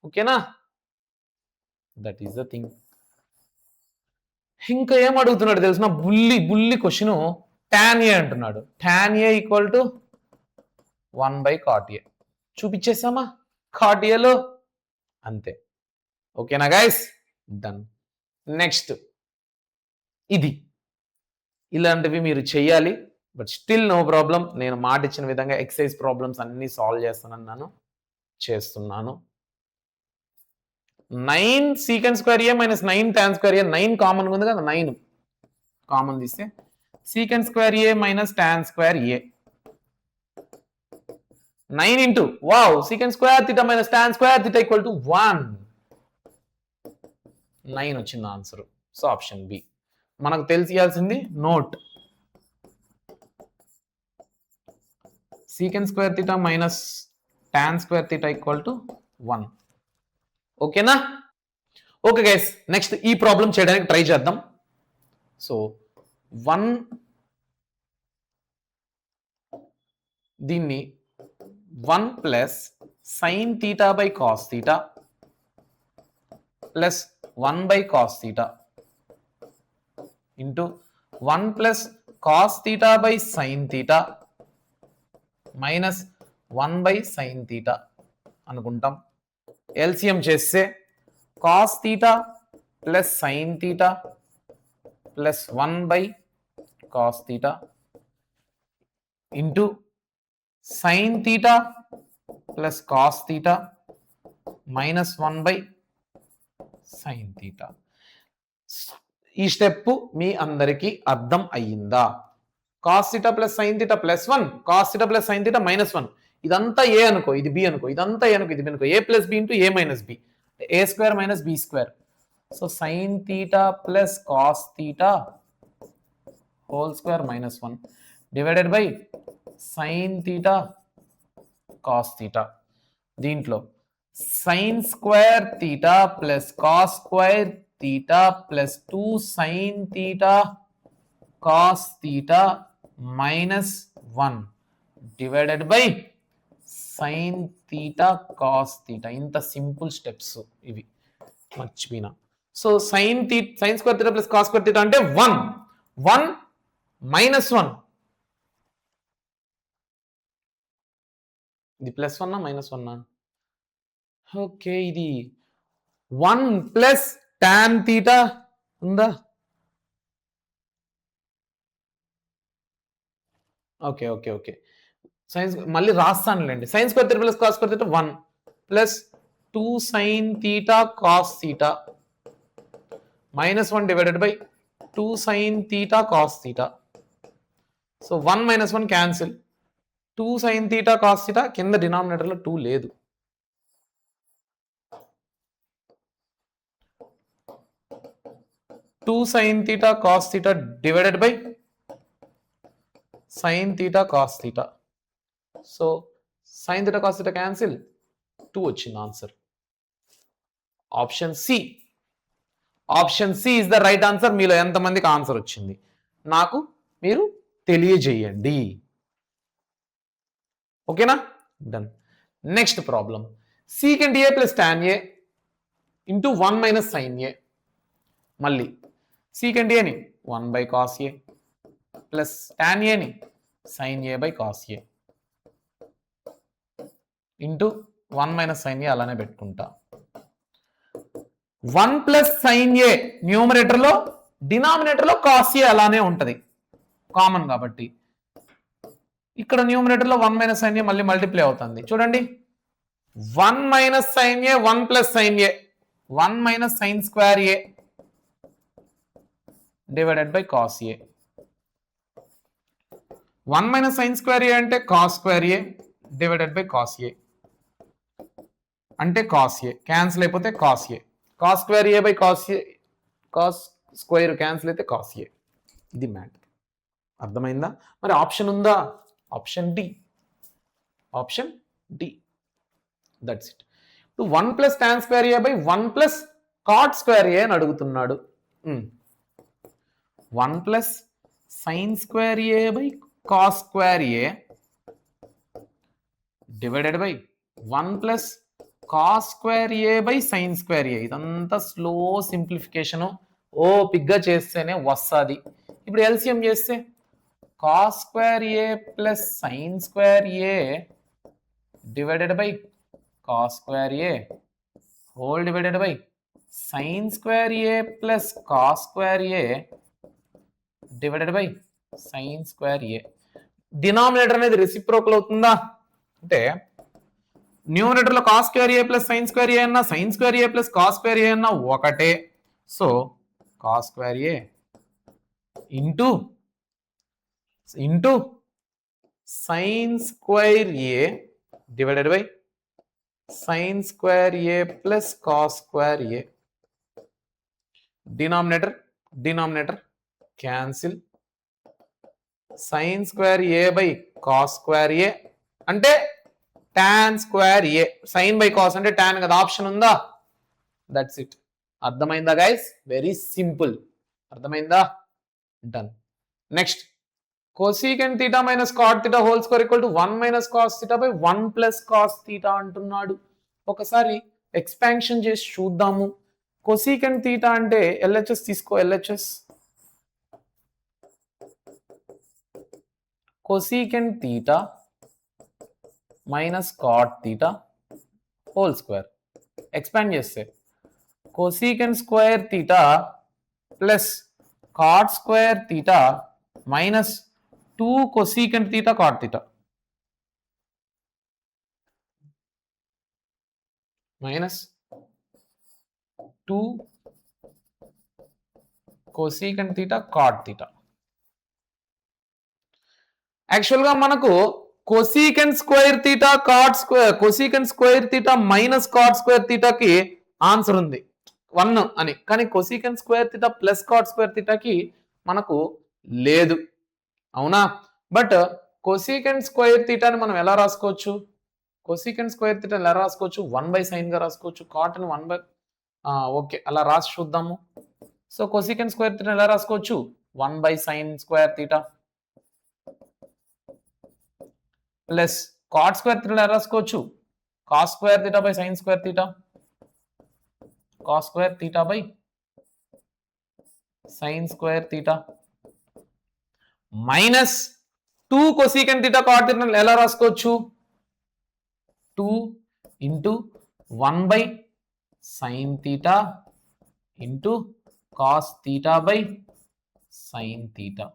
ఓకేనా? That is the thing. ఇంకా ఏం అడుగుతున్నాడు తెలిసిన? బుల్లి క్వశ్చన్. టాన్ ఏ అంటున్నాడు. Tan A equal to 1 by cot A. చూపించేసామా కాట్ ఏలో? అంతే. ఓకేనా గైస్? డన్. నెక్స్ట్ ఇది. ఇలాంటివి మీరు చెయ్యాలి, బట్ స్టిల్ నో ప్రాబ్లం. నేను మాట ఇచ్చిన విధంగా ఎక్సైజ్ ప్రాబ్లమ్స్ అన్ని సాల్వ్ చేస్తానన్నాను, చేస్తున్నాను. 9 సీకెండ్ స్క్వేర్ ఏ మైనస్ 9 టాన్ స్క్వేర్ ఏ. 9 కామన్ ఉంది కదా, 9 కామన్ తీస్తే second square A minus tan square A 9 into wow secant square theta minus tan square theta equal to 1. 9 వచ్చింది ఆన్సర్. So option B. మనకు తెలియాల్సింది note. secant square theta minus tan square theta equal to 1. ఓకేనా? Okay guys, next ఈ problem చేయడానికి try చేద్దాం. So 1 దీన్ని 1 plus sin theta by cos theta plus 1 by cos theta into 1 plus cos theta by sin theta minus 1 by sin theta అనుకుంటాం. LCM చేస్తే cos theta plus sin theta plus 1 by cos theta into sin theta plus cos theta minus 1 by sin theta. ఈ step మీ అందరికీ అర్థం అయ్యిందా? cos theta plus sin theta plus 1, cos theta plus sin theta minus 1. ఇదంతా ఏ అనుకో, ఇది B అనుకో, ఇదంతా ఏ అనుకో, ఇది బి అనుకో. A plus B into A minus B, A square minus B square. So sin theta plus cos theta whole square minus 1 divided by sin theta cos theta. దీంట్లో sin square theta plus cos square theta plus 2 sin theta cos theta minus 1 divided by sin theta cos theta. ఇంత simple steps ఇవి, మర్చిపోయినా. So sin square theta plus cos square theta అంటే 1 minus 1. ఇది plus 1 minus 1. Okay, ఇది 1 plus tan theta ఉందా? Okay okay okay, science మళ్ళీ రాస్తానులేండి. sin square theta plus cos square theta 1 plus 2 sin theta cos theta minus 1 divided by 2 sin theta cos theta. So 1 minus 1 cancel. 2 sin theta cos theta కింద డినామినేటర్లో 2 లేదు. Two sin theta cos theta divided by sin theta cos theta. So sin theta cos theta cancel, 2 వచ్చింది answer. Option C. Option C is the right answer. మీలో ఎంతమందికి answer వచ్చింది నాకు మీరు తెలియజేయండి. ఓకేనా? Done. Next problem. Secant A plus tan A into 1 minus sine A. మళ్ళీ secant ఏని 1 by cos A plus tan ఏని sine A by cos A into 1 minus sine A అలానే పెట్టుకుంటా. 1 ప్లస్ సైన్ ఏ న్యూమరేటర్ లో, denominator లో cos A అలానే ఉంటది common కాబట్టి. ఇక్కడ న్యూమరేటర్ లో 1 మైనస్ సైన్ ఏ మళ్ళీ మల్టిప్లై అవుతుంది. చూడండి 1 minus sine A 1 plus sine A 1 minus sine square A divided by cos A. 1 minus sine square ఏ అంటే cos square A divided by cos A అంటే కాస్ ఏ cancel అయిపోతే cos A. Cos square A by cos A, cos square cancel అయితే cos A. ఇది matter. అర్థమైందా? మరి option ఉందా? Option D. Option D. That's it. ఇప్పుడు 1 plus tan square A by 1 plus cot square A అని అడుగుతున్నాడు. 1 plus sine square A by cos square A divided by 1 plus cos square A by sine square A. ఇదంతా slow simplification, ఓపిక్గా చేస్తేనే వస్తుంది. ఇప్పుడు LCM చేస్తే cos square A plus sine square A divided by cos square A whole divided by sine square A plus cos square A divided by sine square A. Denominator అనేది reciprocal అవుతుందా అంటే numerator లో cos square A plus sine square A అన్నా, sine square A plus cos square A అన్నా ఒకటే. So cos square A into sine square A divided by sine square A plus cos square A. Denominator cancel. Sine square A by cos square ఏ అంటే tan square A. Sine by cos అంటే tan కదా, option ఉందా? That's it. అర్థమైందా guys? Very simple. అర్థమైందా? Done. Next cosecant theta minus cot theta whole square equal to 1 minus cos theta by 1 plus cos theta అంటున్నాడు. ఒకసారి expansion చేసి చూద్దాము. Cosecant theta అంటే ఎల్హెచ్ఎస్ తీసుకో. LHS cosecant theta minus cot theta whole square. Expand చేస్తే cosecant square theta plus cot square theta minus 2 cosecant theta cot theta minus 2 cosecant theta cot theta. యాక్చువల్గా మనకు cosecant square theta cot square, cosecant square theta minus cot square థీటాకి answer ఉంది 1 అని. కానీ cosecant square theta plus cot square థీటాకి మనకు లేదు, అవునా? బట్ కోసీకెంట్ స్క్వేర్ థీటాని మనం ఎలా రాసుకోవచ్చు? కోసీకెంట్ స్క్వేర్ థీటా ఎలా రాసుకోవచ్చు? 1 బై సైన్ గా రాసుకోవచ్చు. కాట్ ని 1 బై ఓకే అలా రాసి చూద్దాము. సో కోసీకెంట్ స్క్వేర్ థీటా ఎలా రాసుకోవచ్చు? 1 by sine square theta plus cot square theta ఎలా రాసుకోవచ్చు? Cos square theta by sine square theta, cos square theta by sine square theta minus 2 cosecant theta cot theta ఎలా రాసుకోవచ్చు? 2 into 1 by sine theta into cos theta by sine theta.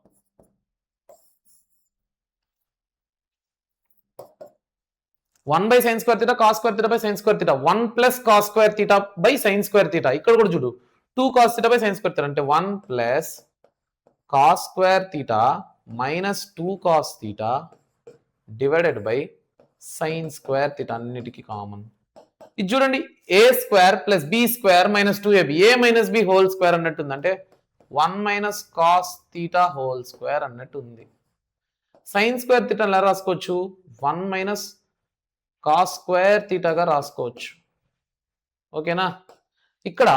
1 by sine square theta cos square theta by sine square theta 1 plus cos square theta by sine square theta. ఇక్కడ కూడా చూడు 2 cos theta by sine square theta అంటే 1 plus cos square theta minus 2 cos theta divided by sine square theta. అన్నిటికీ common. ఇది చూడండి A square plus B square minus 2ab, A minus B whole square అన్నట్టుంది. అంటే 1 minus cos theta whole square అన్నట్టు ఉంది. Sign square theta ఎలా రాసుకోవచ్చు? 1 minus cos square థీటాగా రాసుకోవచ్చు. ఓకేనా? ఇక్కడ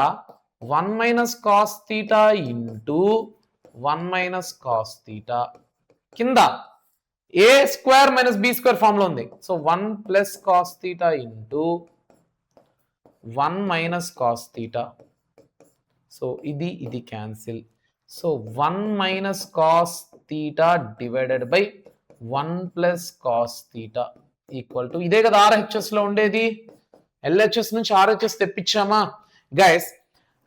1 minus cos theta into 1 minus cos theta కింద A square minus B square form లో ఉంది. So 1 plus cos theta into 1 minus cos theta. So ఇది cancel. So 1 minus cos theta divided by 1 plus cos theta equal to ఇదే కదా RHS లో ఉండేది. LHS నుంచి RHS తెప్పించామా guys?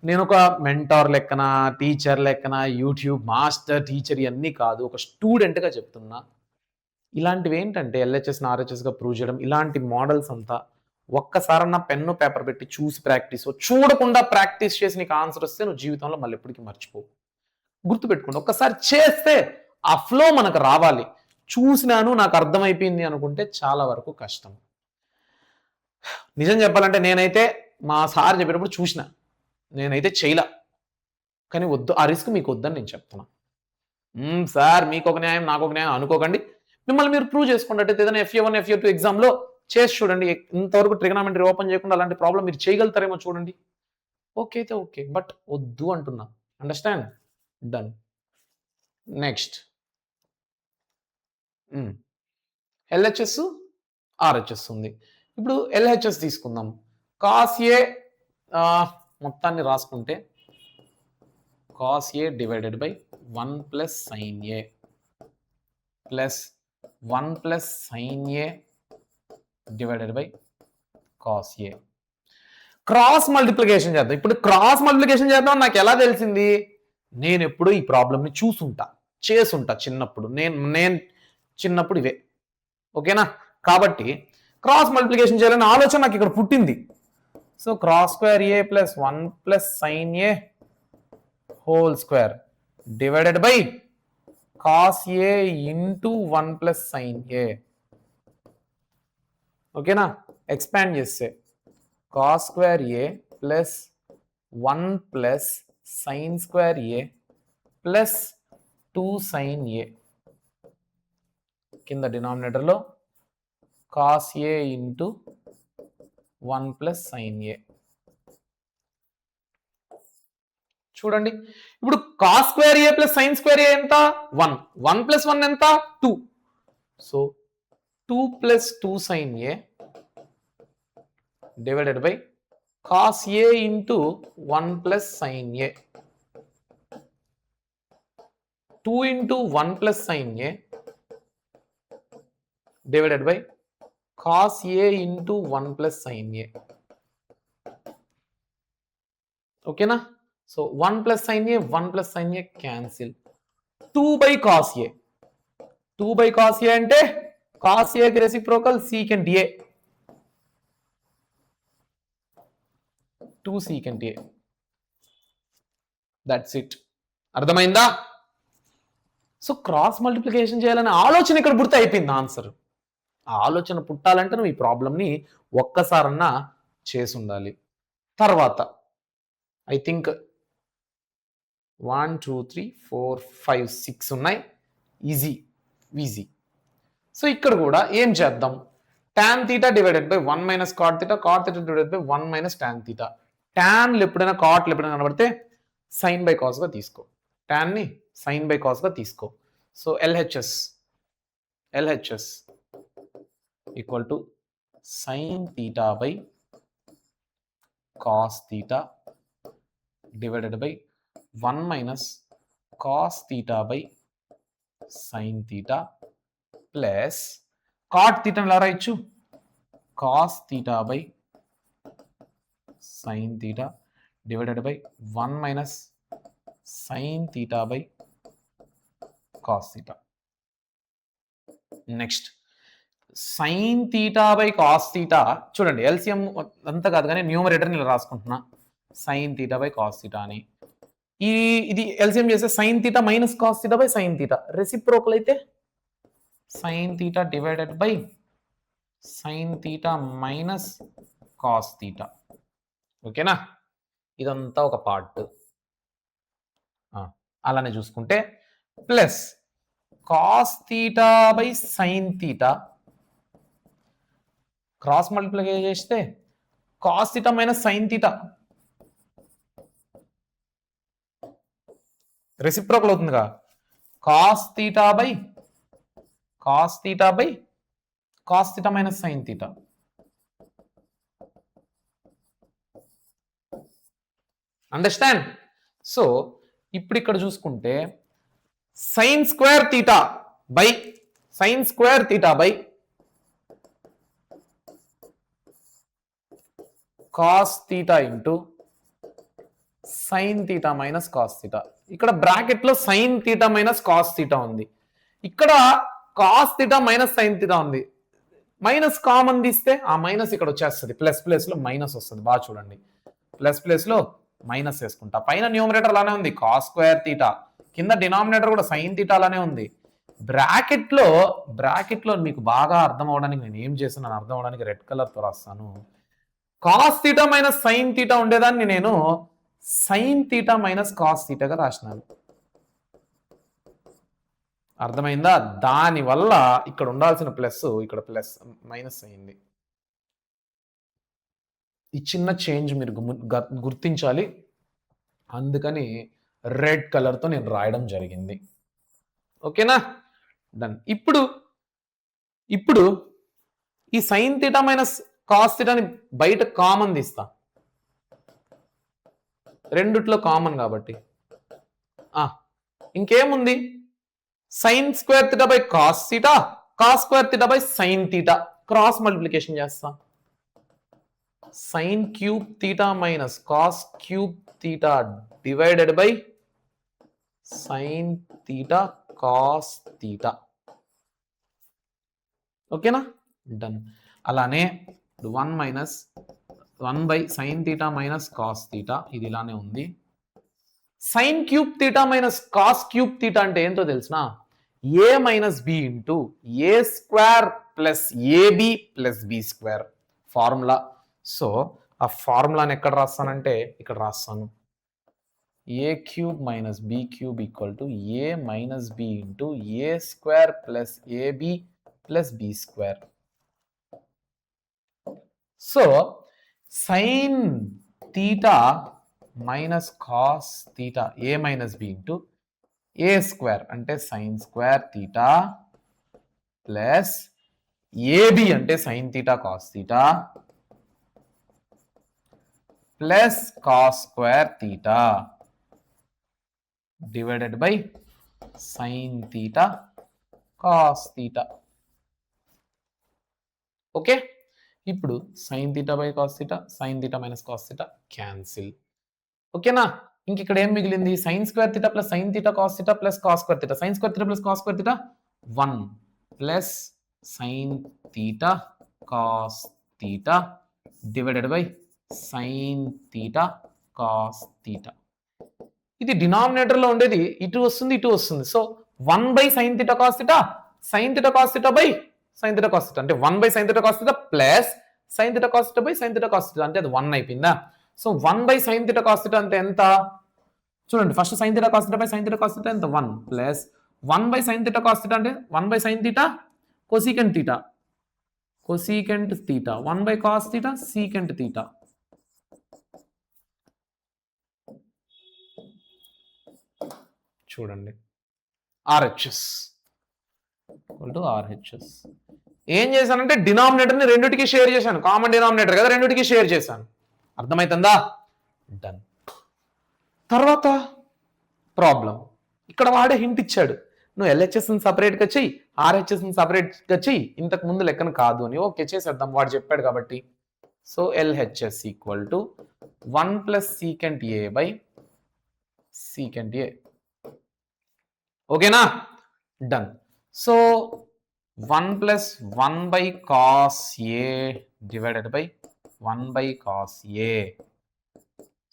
నేను ఒక మెంటార్ లెక్కన, టీచర్ లెక్కన, యూట్యూబ్ మాస్టర్ టీచర్ ఇవన్నీ కాదు, ఒక స్టూడెంట్గా చెప్తున్నా. ఇలాంటివి ఏంటంటే ఎల్హెచ్ఎస్ని ఆర్హెచ్ఎస్గా ప్రూవ్ చేయడం, ఇలాంటి మోడల్స్ అంతా ఒక్కసారన్నా పెన్ను పేపర్ పెట్టి చూసి ప్రాక్టీస్, చూడకుండా ప్రాక్టీస్ చేసి నీకు ఆన్సర్ వస్తే నువ్వు జీవితంలో మళ్ళీ ఎప్పటికీ మర్చిపోవు. గుర్తుపెట్టుకోండి, ఒక్కసారి చేస్తే ఆ ఫ్లో మనకు రావాలి. చూసినాను నాకు అర్థమైపోయింది అనుకుంటే చాలా వరకు కష్టం. నిజం చెప్పాలంటే నేనైతే మా సార్ చెప్పేటప్పుడు చూసిన, నేనైతే చేయలా. కానీ వద్దు, ఆ రిస్క్ మీకు వద్దని నేను చెప్తున్నా. సార్ మీకు ఒక న్యాయం నాకు ఒక న్యాయం అనుకోకండి. మిమ్మల్ని మీరు ప్రూవ్ చేసుకున్నట్టయితే ఏదైనా FA1 FA2 ఎగ్జామ్లో చేసి చూడండి. ఇంతవరకు ట్రిగనామెంటరీ ఓపెన్ చేయకుండా అలాంటి ప్రాబ్లం మీరు చేయగలుగుతారేమో చూడండి. ఓకే అయితే ఓకే, బట్ వద్దు అంటున్నా. Understand? Done. Next LHS RHS ఉంది. ఇప్పుడు ఎల్హెచ్ఎస్ తీసుకుందాం. కాస్ ఏ మొత్తాన్ని రాసుకుంటే cos a divided by 1 plus sine A plus 1 plus sine A divided by cos A. Cross multiplication చేద్దాం. ఇప్పుడు క్రాస్ మల్టిప్లికేషన్ చేద్దాం నాకు ఎలా తెలిసింది? నేను ఎప్పుడు ఈ ప్రాబ్లమ్ని చూసుంటా, చేసుంటా చిన్నప్పుడు. నేను చిన్నప్పుడు ఇవే. ఓకేనా? కాబట్టి క్రాస్ మల్టిప్లికేషన్ చేయాలనే ఆలోచన నాకు ఇక్కడ పుట్టింది. So cross square A plus 1 plus sine A whole square divided by cos A into 1 plus sine A. ఓకేనా? ఎక్స్పాండ్ చేస్తే cos square A plus 1 plus sine square A plus 2 sine A. కింద డినామినేటర్లో cos A into 1 plus sine A. చూడండి, ఇప్పుడు cos square A plus sine square A ఎంత? 1. 1 plus 1 ఎంత? 2. So 2 plus 2 sine A divided by cos A into 1 plus sine A. 2 into 1 plus sine A divided by cos A into 1 plus sine A. ఓకేనా? So 1 plus sine A 1 plus sine A cancel. 2 by cos A. 2 by cos A అంటే cos ఏకి reciprocal secant A. 2 secant A. That's it. అర్థమైందా? So cross multiplication చేయాలనే ఆలోచన ఇక్కడ పుడితే అయిపోయింది answer. ఆ ఆలోచన పుట్టాలంటే నువ్వు ఈ ప్రాబ్లమ్ని ఒక్కసారన్నా చేసి ఉండాలి. తర్వాత ఐ థింక్ 1 2 3 4 5 6 ఉన్నాయి. Easy easy. సో ఇక్కడ కూడా ఏం చేద్దాం? tan θ divided by 1 minus cot θ, cot θ divided by 1 minus tan θ. ట్యాన్లు ఎప్పుడైనా కాట్లు ఎప్పుడైనా కనబడితే సైన్ బై కాస్గా తీసుకో, ట్యాన్ని సైన్ బై కాస్గా తీసుకో. So LHS equal to sine theta by cos theta divided by 1 minus cos theta by sine theta plus cot థీటాని ఎలా రాయొచ్చు? Cos theta by sine theta divided by 1 minus sine theta by cos theta. Next sine theta by cos theta. చూడండి, LCM అంతా కాదు కానీ న్యూమరేటర్ని ఇలా రాసుకుంటున్నా, sine theta by cos theta అని. ఇది ఎల్సిఎం చేస్తే sine theta minus cos theta by sine theta. Reciprocal అయితే sine theta divided by sine theta minus cos theta. ఓకేనా? ఇదంతా ఒక పార్ట్. అలానే చూసుకుంటే plus cos theta by sine theta. Cross multiply చేస్తే cos theta minus sine theta reciprocal అవుతుందిగా. Cos theta by cos theta minus sine theta. Understand? So ఇప్పుడు ఇక్కడ చూసుకుంటే sine square theta by cos theta into sine theta minus cos theta. ఇక్కడ bracket లో sine theta minus cos theta ఉంది, ఇక్కడ cos theta minus sine theta ఉంది. Minus common తీస్తే ఆ మైనస్ ఇక్కడ వచ్చేస్తుంది, ప్లస్ ప్లేస్ లో మైనస్ వస్తుంది. బాగా చూడండి, ప్లస్ ప్లేస్ లో మైనస్ వేసుకుంటా. పైన న్యూమరేటర్ లానే ఉంది కాస్ స్క్వేర్ తీటా, కింద డినామినేటర్ కూడా సైన్ తీటా లానే ఉంది. బ్రాకెట్ లో మీకు బాగా అర్థం అవడానికి నేను ఏం చేస్తున్నాను అర్థం అవడానికి రెడ్ కలర్ తో రాస్తాను. Cos theta minus sine theta ఉండేదాన్ని నేను సైన్ తీటా మైనస్ కాస్ తీటాగా రాసినాను. అర్థమైందా? దానివల్ల ఇక్కడ ఉండాల్సిన ప్లస్ ఇక్కడ ప్లస్ మైనస్ అయింది. ఈ చిన్న చేంజ్ మీరు గుర్తించాలి, అందుకని రెడ్ కలర్తో నేను రాయడం జరిగింది. ఓకేనా? డన్. ఇప్పుడు ఈ సైన్ తీటా మైనస్ కాస్ తీటాని బయట కామన్ తీస్తా, రెండిట్లో కామన్ కాబట్టి. ఇంకేముంది? Sine square theta by cos theta, cos square theta by sine theta, cross multiplication చేస్తా. Sine cube theta minus cos cube theta divided by sine theta cos theta. ఓకేనా? Done. అలానే 1 by sine theta minus cos theta, ఇది ఇలానే ఉంది. Sine cube theta minus cos cube theta అంటే ఏంటో తెలిసిన? A minus b into a square plus a b plus B square formula. So ఆ ఫార్ములాని ఎక్కడ రాస్తానంటే ఇక్కడ రాస్తాను. A cube minus b cube equal to a minus b into a square plus a b plus B square. So sine theta minus cos theta a minus b into a square అంటే sine square theta plus a b అంటే sine theta cos theta plus cos square theta divided by sine theta cos theta. Okay, ఇప్పుడు sine theta by cos theta, sign theta minus cos theta cancel. ఓకేనా? ఇంక ఇక్కడ ఏం మిగిలింది? Sign square theta plus sine theta cos theta plus cos square theta. Sign square theta plus cos square theta 1 plus sine theta cos theta divided by sine theta cos theta. ఇది denominator లో ఉండేది ఇటు వస్తుంది ఇటు వస్తుంది. So 1 by sine theta cos theta, sign theta cos theta by sine theta cos theta అంటే 1 by sine theta cos theta plus sine theta cos theta by sine theta cos theta అంటే అది 1 అయిపోయిందా? So 1 by sine theta cos theta అంటే ఎంత? చూడండి, first sign theta cos theta by sine theta cos theta ఎంత? 1 plus 1 by sine theta cos theta అంటే 1 by sine theta cosecant theta, cosecant theta 1 by cos theta secant theta. చూడండి, RHS equal to RHS. ఏం చేశానంటే డినామినేటర్ని రెండిటికి share చేశాను, common denominator కదా, రెండిటికి share చేశాను. అర్థమవుతుందా? డన్. తర్వాత ప్రాబ్లం, ఇక్కడ వాడే హింట్ ఇచ్చాడు, నువ్వు ఎల్హెచ్ఎస్ని సపరేట్గా చెయ్యి, ఆర్హెచ్ఎస్ని సపరేట్గా చెయ్యి, ఇంతకు ముందు లెక్కన కాదు అని. ఓకే, చేసేద్దాం, వాడు చెప్పాడు కాబట్టి. So LHS equal to 1 plus secant a by secant a. ఓకేనా? Done. So 1 plus 1 by cos a divided by 1 by cos a.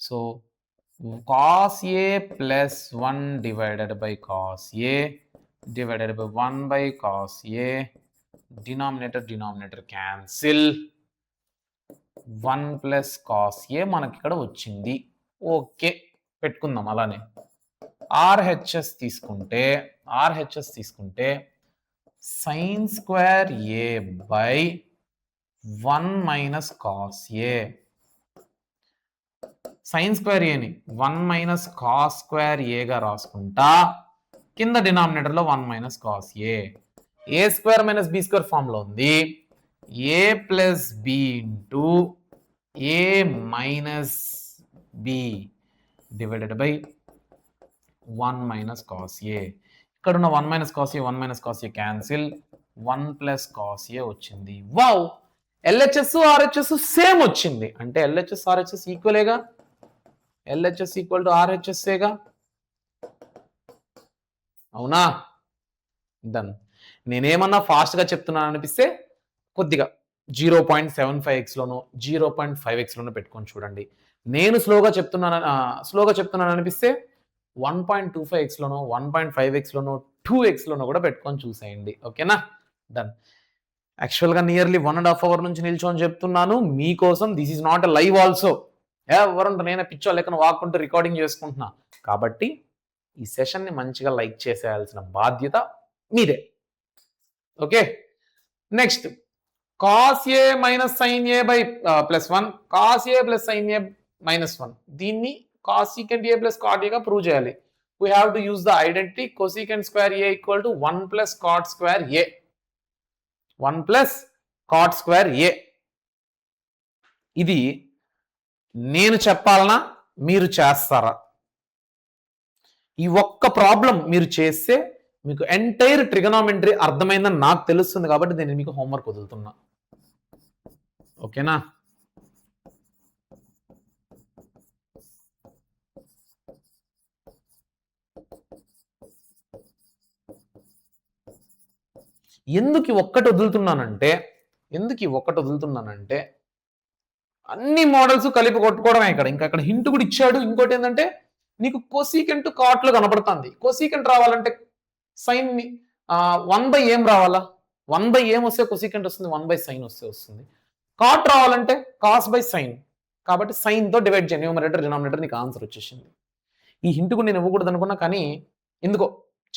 So cos a plus 1 divided by cos a divided by 1 by cos a, denominator cancel, 1 plus cos a మనకి ఇక్కడ వచ్చింది. Okay, పెట్టుకుందాం అలానే. RHS తీసుకుంటే sin square a by 1 minus cos a. Sine square ఏని 1 minus cos square ఏగా రాసుకుంటా, కింద డినామినేటర్లో 1 minus cos a. A square minus B square ఫామ్లో ఉంది. A plus B into A minus b divided by 1 minus cos a. ఇక్కడ ఉన్న 1 minus cos A 1 minus cos A cancel, 1 plus cos a వచ్చింది. Wow, LHS RHS same వచ్చింది, అంటే LHS RHS ఈక్వలేగా. LHS equal to ఆర్హెచ్ఎస్ఏగా, అవునా? Done. నేనేమన్నా ఫాస్ట్గా చెప్తున్నాను అనిపిస్తే కొద్దిగా 0.75xలోనో 0.5xలోనో పెట్టుకొని చూడండి. నేను స్లోగా చెప్తున్నాను అనిపిస్తే 1.25xలోనో 1.5xలోనో 2xలోనో కూడా పెట్టుకొని చూసేయండి. ఓకేనా? డన్. యాక్చువల్గా నియర్లీ 1.5 అవర్ నుంచి నిల్చొని చెప్తున్నాను మీకోసం. This is not a live also. ఎవరంటే నేనే పిచ్చో లెక్కన వాక్కుంటూ రికార్డింగ్ చేసుకుంటున్నా. కాబట్టి ఈ సెషన్ని మంచిగా లైక్ చేసేయాల్సిన బాధ్యత మీదే. Okay, next cos a minus sin a by plus 1, cos a plus sin a minus 1. దీన్ని cosecant a plus cot a గా ప్రూవ్ చేయాలి. We have to use the identity cosecant square a equal to 1 plus cot square a. 1 plus cot square a. ఇది నేను చెప్పాలనా మీరు చేస్తారా? ఈ ఒక్క problem మీరు చేస్తే మీకు ఎంటైర్ ట్రిగనామెట్రీ అర్థమైందని నాకు తెలుస్తుంది కాబట్టి నేను మీకు హోంవర్క్ వదులుతున్నా. ఓకేనా? ఎందుకు ఈ ఒక్కటి వదులుతున్నానంటే అన్ని మోడల్స్ కలిపి కొట్టుకోవడమే ఇక్కడ. ఇంకా అక్కడ హింట్ కూడా ఇచ్చాడు. ఇంకోటి ఏంటంటే నీకు కొసీకెంట్ కాట్లో కనపడుతుంది. కొసీకెంట్ రావాలంటే సైన్ 1 ఏం రావాలా? 1 ఏం వస్తే కొసీకెంట్ వస్తుంది? 1 సైన్ వస్తుంది. కాట్ రావాలంటే కాస్ బై సైన్. కాబట్టి సైన్తో డివైడ్ చేయండి. న్యూమరేటర్ డినామినేటర్, నీకు ఆన్సర్ వచ్చేసింది. ఈ హింట్ కూడా నేను ఇవ్వకూడదు అనుకున్నా, కానీ ఎందుకో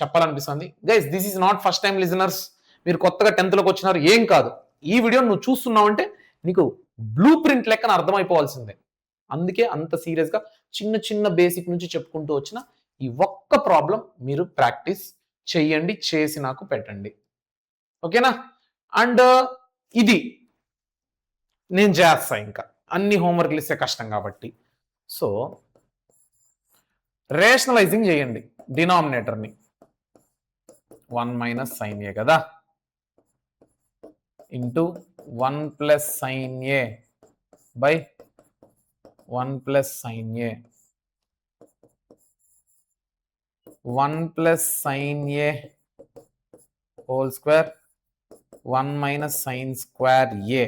చెప్పాలనిపిస్తుంది. Guys, this is not first time listeners. మీరు కొత్తగా 10th వచ్చినారు, ఏం కాదు. ఈ వీడియో నువ్వు చూస్తున్నావంటే నీకు బ్లూ ప్రింట్ లెక్కన అర్థమైపోవాల్సిందే. అందుకే అంత సీరియస్గా చిన్న చిన్న బేసిక్ నుంచి చెప్పుకుంటూ వచ్చిన ఈ ఒక్క ప్రాబ్లం మీరు ప్రాక్టీస్ చెయ్యండి, చేసి నాకు పెట్టండి. ఓకేనా? అండ్ ఇది నేను చేస్తా. ఇంకా అన్ని హోంవర్క్లు ఇస్తే కష్టం కాబట్టి. సో రేషనలైజింగ్ చేయండి డినామినేటర్ని. 1 మైనస్ సైన్ ఏ కదా, into 1 plus sine A by 1 plus sine A, 1 plus sine A whole square 1 minus sine square a.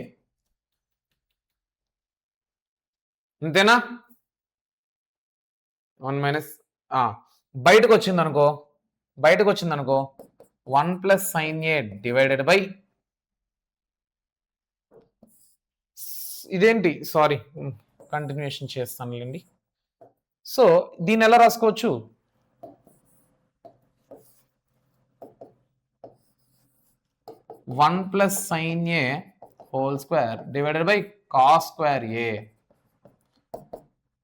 అంతేనా? 1 మైనస్ బయటకు వచ్చింది అనుకో 1 plus sine A divided by ఇదేంటి, సారీ కంటిన్యూషన్ చేస్తానులేండి. సో దీన్ని ఎలా రాసుకోవచ్చు? One plus sine A whole square divided by cos square a.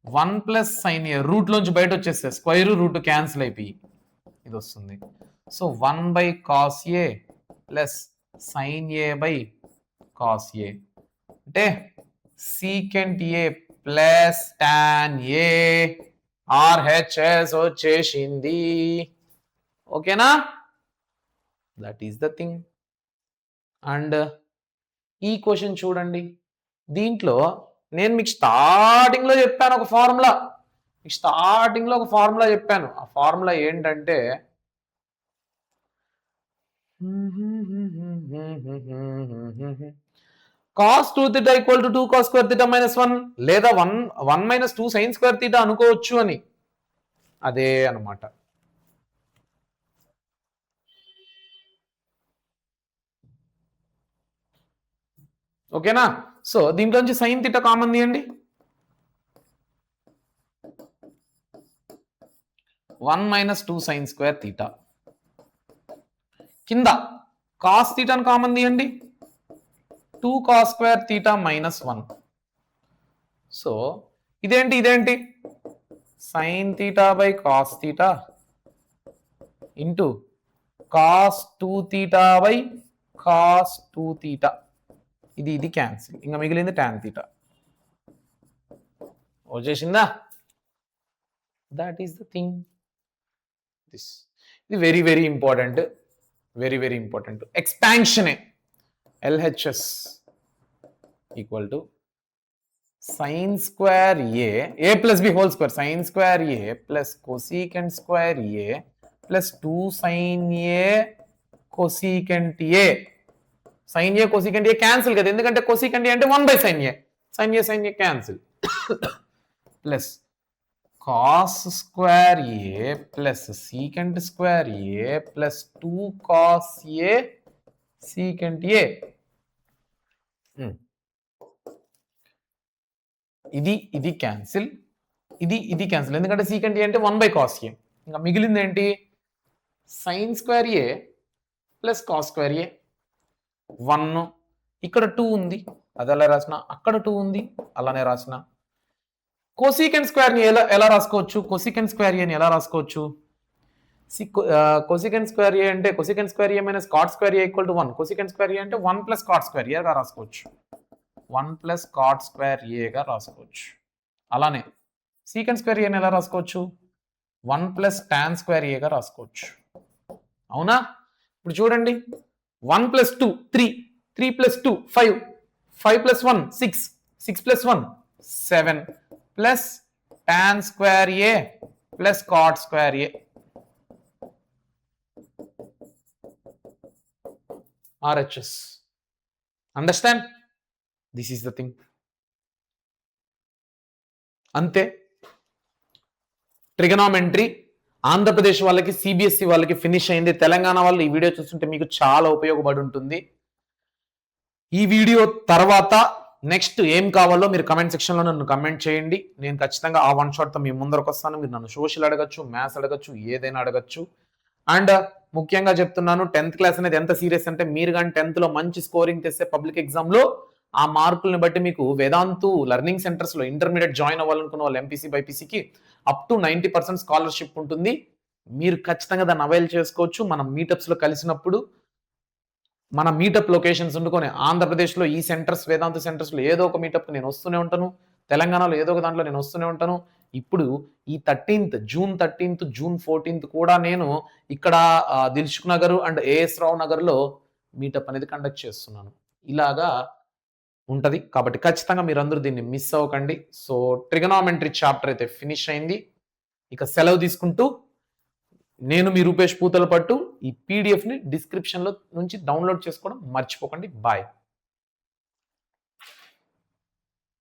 1 plus sine a root లోంచి బయట వచ్చేస్తే స్క్వేర్ రూట్ క్యాన్సిల్ అయిపోయి ఇది వస్తుంది. So 1 by cos A plus sine A by cos A అంటే secant A plus tan A RHS వచ్చేసింది. ఓకేనా? That is the thing. And ఈ క్వశ్చన్ చూడండి. దీంట్లో నేను మీకు స్టార్టింగ్లో చెప్పాను ఒక ఫార్ములా. ఆ ఫార్ములా ఏంటంటే cos 2 theta equal to 2 cos square theta minus 1 లేదా 1 minus 2 sin square theta అనుకోవచ్చు అని. అదే అన్నమాట. ఓకేనా? సో దీంట్లోంచి సైన్ థీటా కామన్ తీయండి. 1 minus 2 sin square theta. కింద కాస్ థీటాను కామన్ తీయండి. 2 cos square theta minus 1. So ఇదేంటి sin theta by cos theta ఇంటూ cos 2 theta by cos 2 theta. ఇది క్యాన్సిల్, ఇంకా మిగిలింది tan theta. వచ్చేసిందా? That is the thing. ఇది వెరీ వెరీ ఇంపార్టెంట్. ఎక్స్పాన్షనే LHS equal to sin square a plus b whole square, sin square a plus cosecant square a plus 2 sin a cosecant a. sin a cosecant a cancel కదా, ఎందుకంటే cosecant a అంటే 1 by sin a, sin a cancel plus cos square a plus secant square a plus 2 cos a secant a. ఇది cancel, ఇది cancel, ఎందుకంటే secant a అంటే 1 by cos a. ఇంకా మిగిలింది ఏంటి, sin square a plus cos square a 1, ఇక్కడ 2 ఉంది అది అలా రాసిన, అక్కడ 2 ఉంది అలానే రాసిన. కోసికెంట్ స్క్వేర్ ని ఎలా రాసుకోవచ్చు, కోసికెంట్ స్క్వేర్ ని ఎలా రాసుకోవచ్చు, కోసికెంట్ స్క్వేర్ ఏ అంటే cosecant square A minus cot square A equal to 1, cosecant square ఏ అంటే 1 ప్లస్ కాట్ స్క్వేర్ ఏ గా రాసుకోవచ్చు, 1 ప్లస్ కాట్ స్క్వేర్ ఏ గా రాసుకోవచ్చు. అలానే సీకెంట్ స్క్వేర్ ఏని ఎలా రాసుకోవచ్చు, 1 ప్లస్ టాన్ స్క్వేర్ ఏ గా రాసుకోవచ్చు. అవునా, ఇప్పుడు చూడండి 1 plus 2 3, 3 plus 2 5, 5 plus 1 6, 6 plus 1 7 plus tan square A plus cot square A RHS. Understand, this is the thing. అంతే, ట్రిగనామెంట్రీ ఆంధ్రప్రదేశ్ వాళ్ళకి సిబిఎస్ఈ వాళ్ళకి ఫినిష్ అయింది. తెలంగాణ వాళ్ళు ఈ వీడియో చూస్తుంటే మీకు చాలా ఉపయోగపడి ఉంటుంది. ఈ వీడియో తర్వాత నెక్స్ట్ ఏం కావాలో మీరు కమెంట్ సెక్షన్లో నన్ను కమెంట్ చేయండి. నేను ఖచ్చితంగా ఆ 1 షాట్తో మీ ముందరకు వస్తాను. మీరు నన్ను సోషల్ అడగచ్చు, మ్యాథ్స్ అడగచ్చు, ఏదైనా అడగచ్చు. అండ్ ముఖ్యంగా చెప్తున్నాను, 10th క్లాస్ అనేది ఎంత సీరియస్ అంటే, మీరు కానీ 10th లో మంచి స్కోరింగ్ తెస్తే పబ్లిక్ ఎగ్జామ్ లో ఆ మార్కుల్ని బట్టి మీకు వేదాంతు లెర్నింగ్ సెంటర్స్ లో ఇంటర్మీడియట్ జాయిన్ అవ్వాలనుకున్న వాళ్ళు ఎంపీసీ బైపీసీకి అప్ టు 90% స్కాలర్షిప్ ఉంటుంది. మీరు ఖచ్చితంగా దాన్ని అవైల్ చేసుకోవచ్చు. మనం మీటప్స్ లో కలిసినప్పుడు మన మీటప్ లొకేషన్స్ ఉండుకొని ఆంధ్రప్రదేశ్లో ఈ సెంటర్స్, వేదాంత సెంటర్స్లో ఏదో ఒక మీటప్ నేను వస్తూనే ఉంటాను, తెలంగాణలో ఏదో ఒక దాంట్లో నేను వస్తూనే ఉంటాను. ఇప్పుడు ఈ 13th June 13th June 14th కూడా నేను ఇక్కడ దిల్సుఖ్ నగర్ అండ్ ఏఎస్ రావు నగర్లో మీటప్ అనేది కండక్ట్ చేస్తున్నాను. ఇలాగా ఉంటది కాబట్టి ఖచ్చితంగా మీరందరూ దీన్ని మిస్ అవ్వకండి. సో ట్రిగనామెంట్రీ చాప్టర్ అయితే ఫినిష్ అయింది. ఇక సెలవు తీసుకుంటూ నేను మీ రూపేష్ పూతల పట్టు. ఈ పీడిఎఫ్ ని డిస్క్రిప్షన్ లో నుంచి డౌన్లోడ్ చేసుకోవడం మర్చిపోకండి. బాయ్.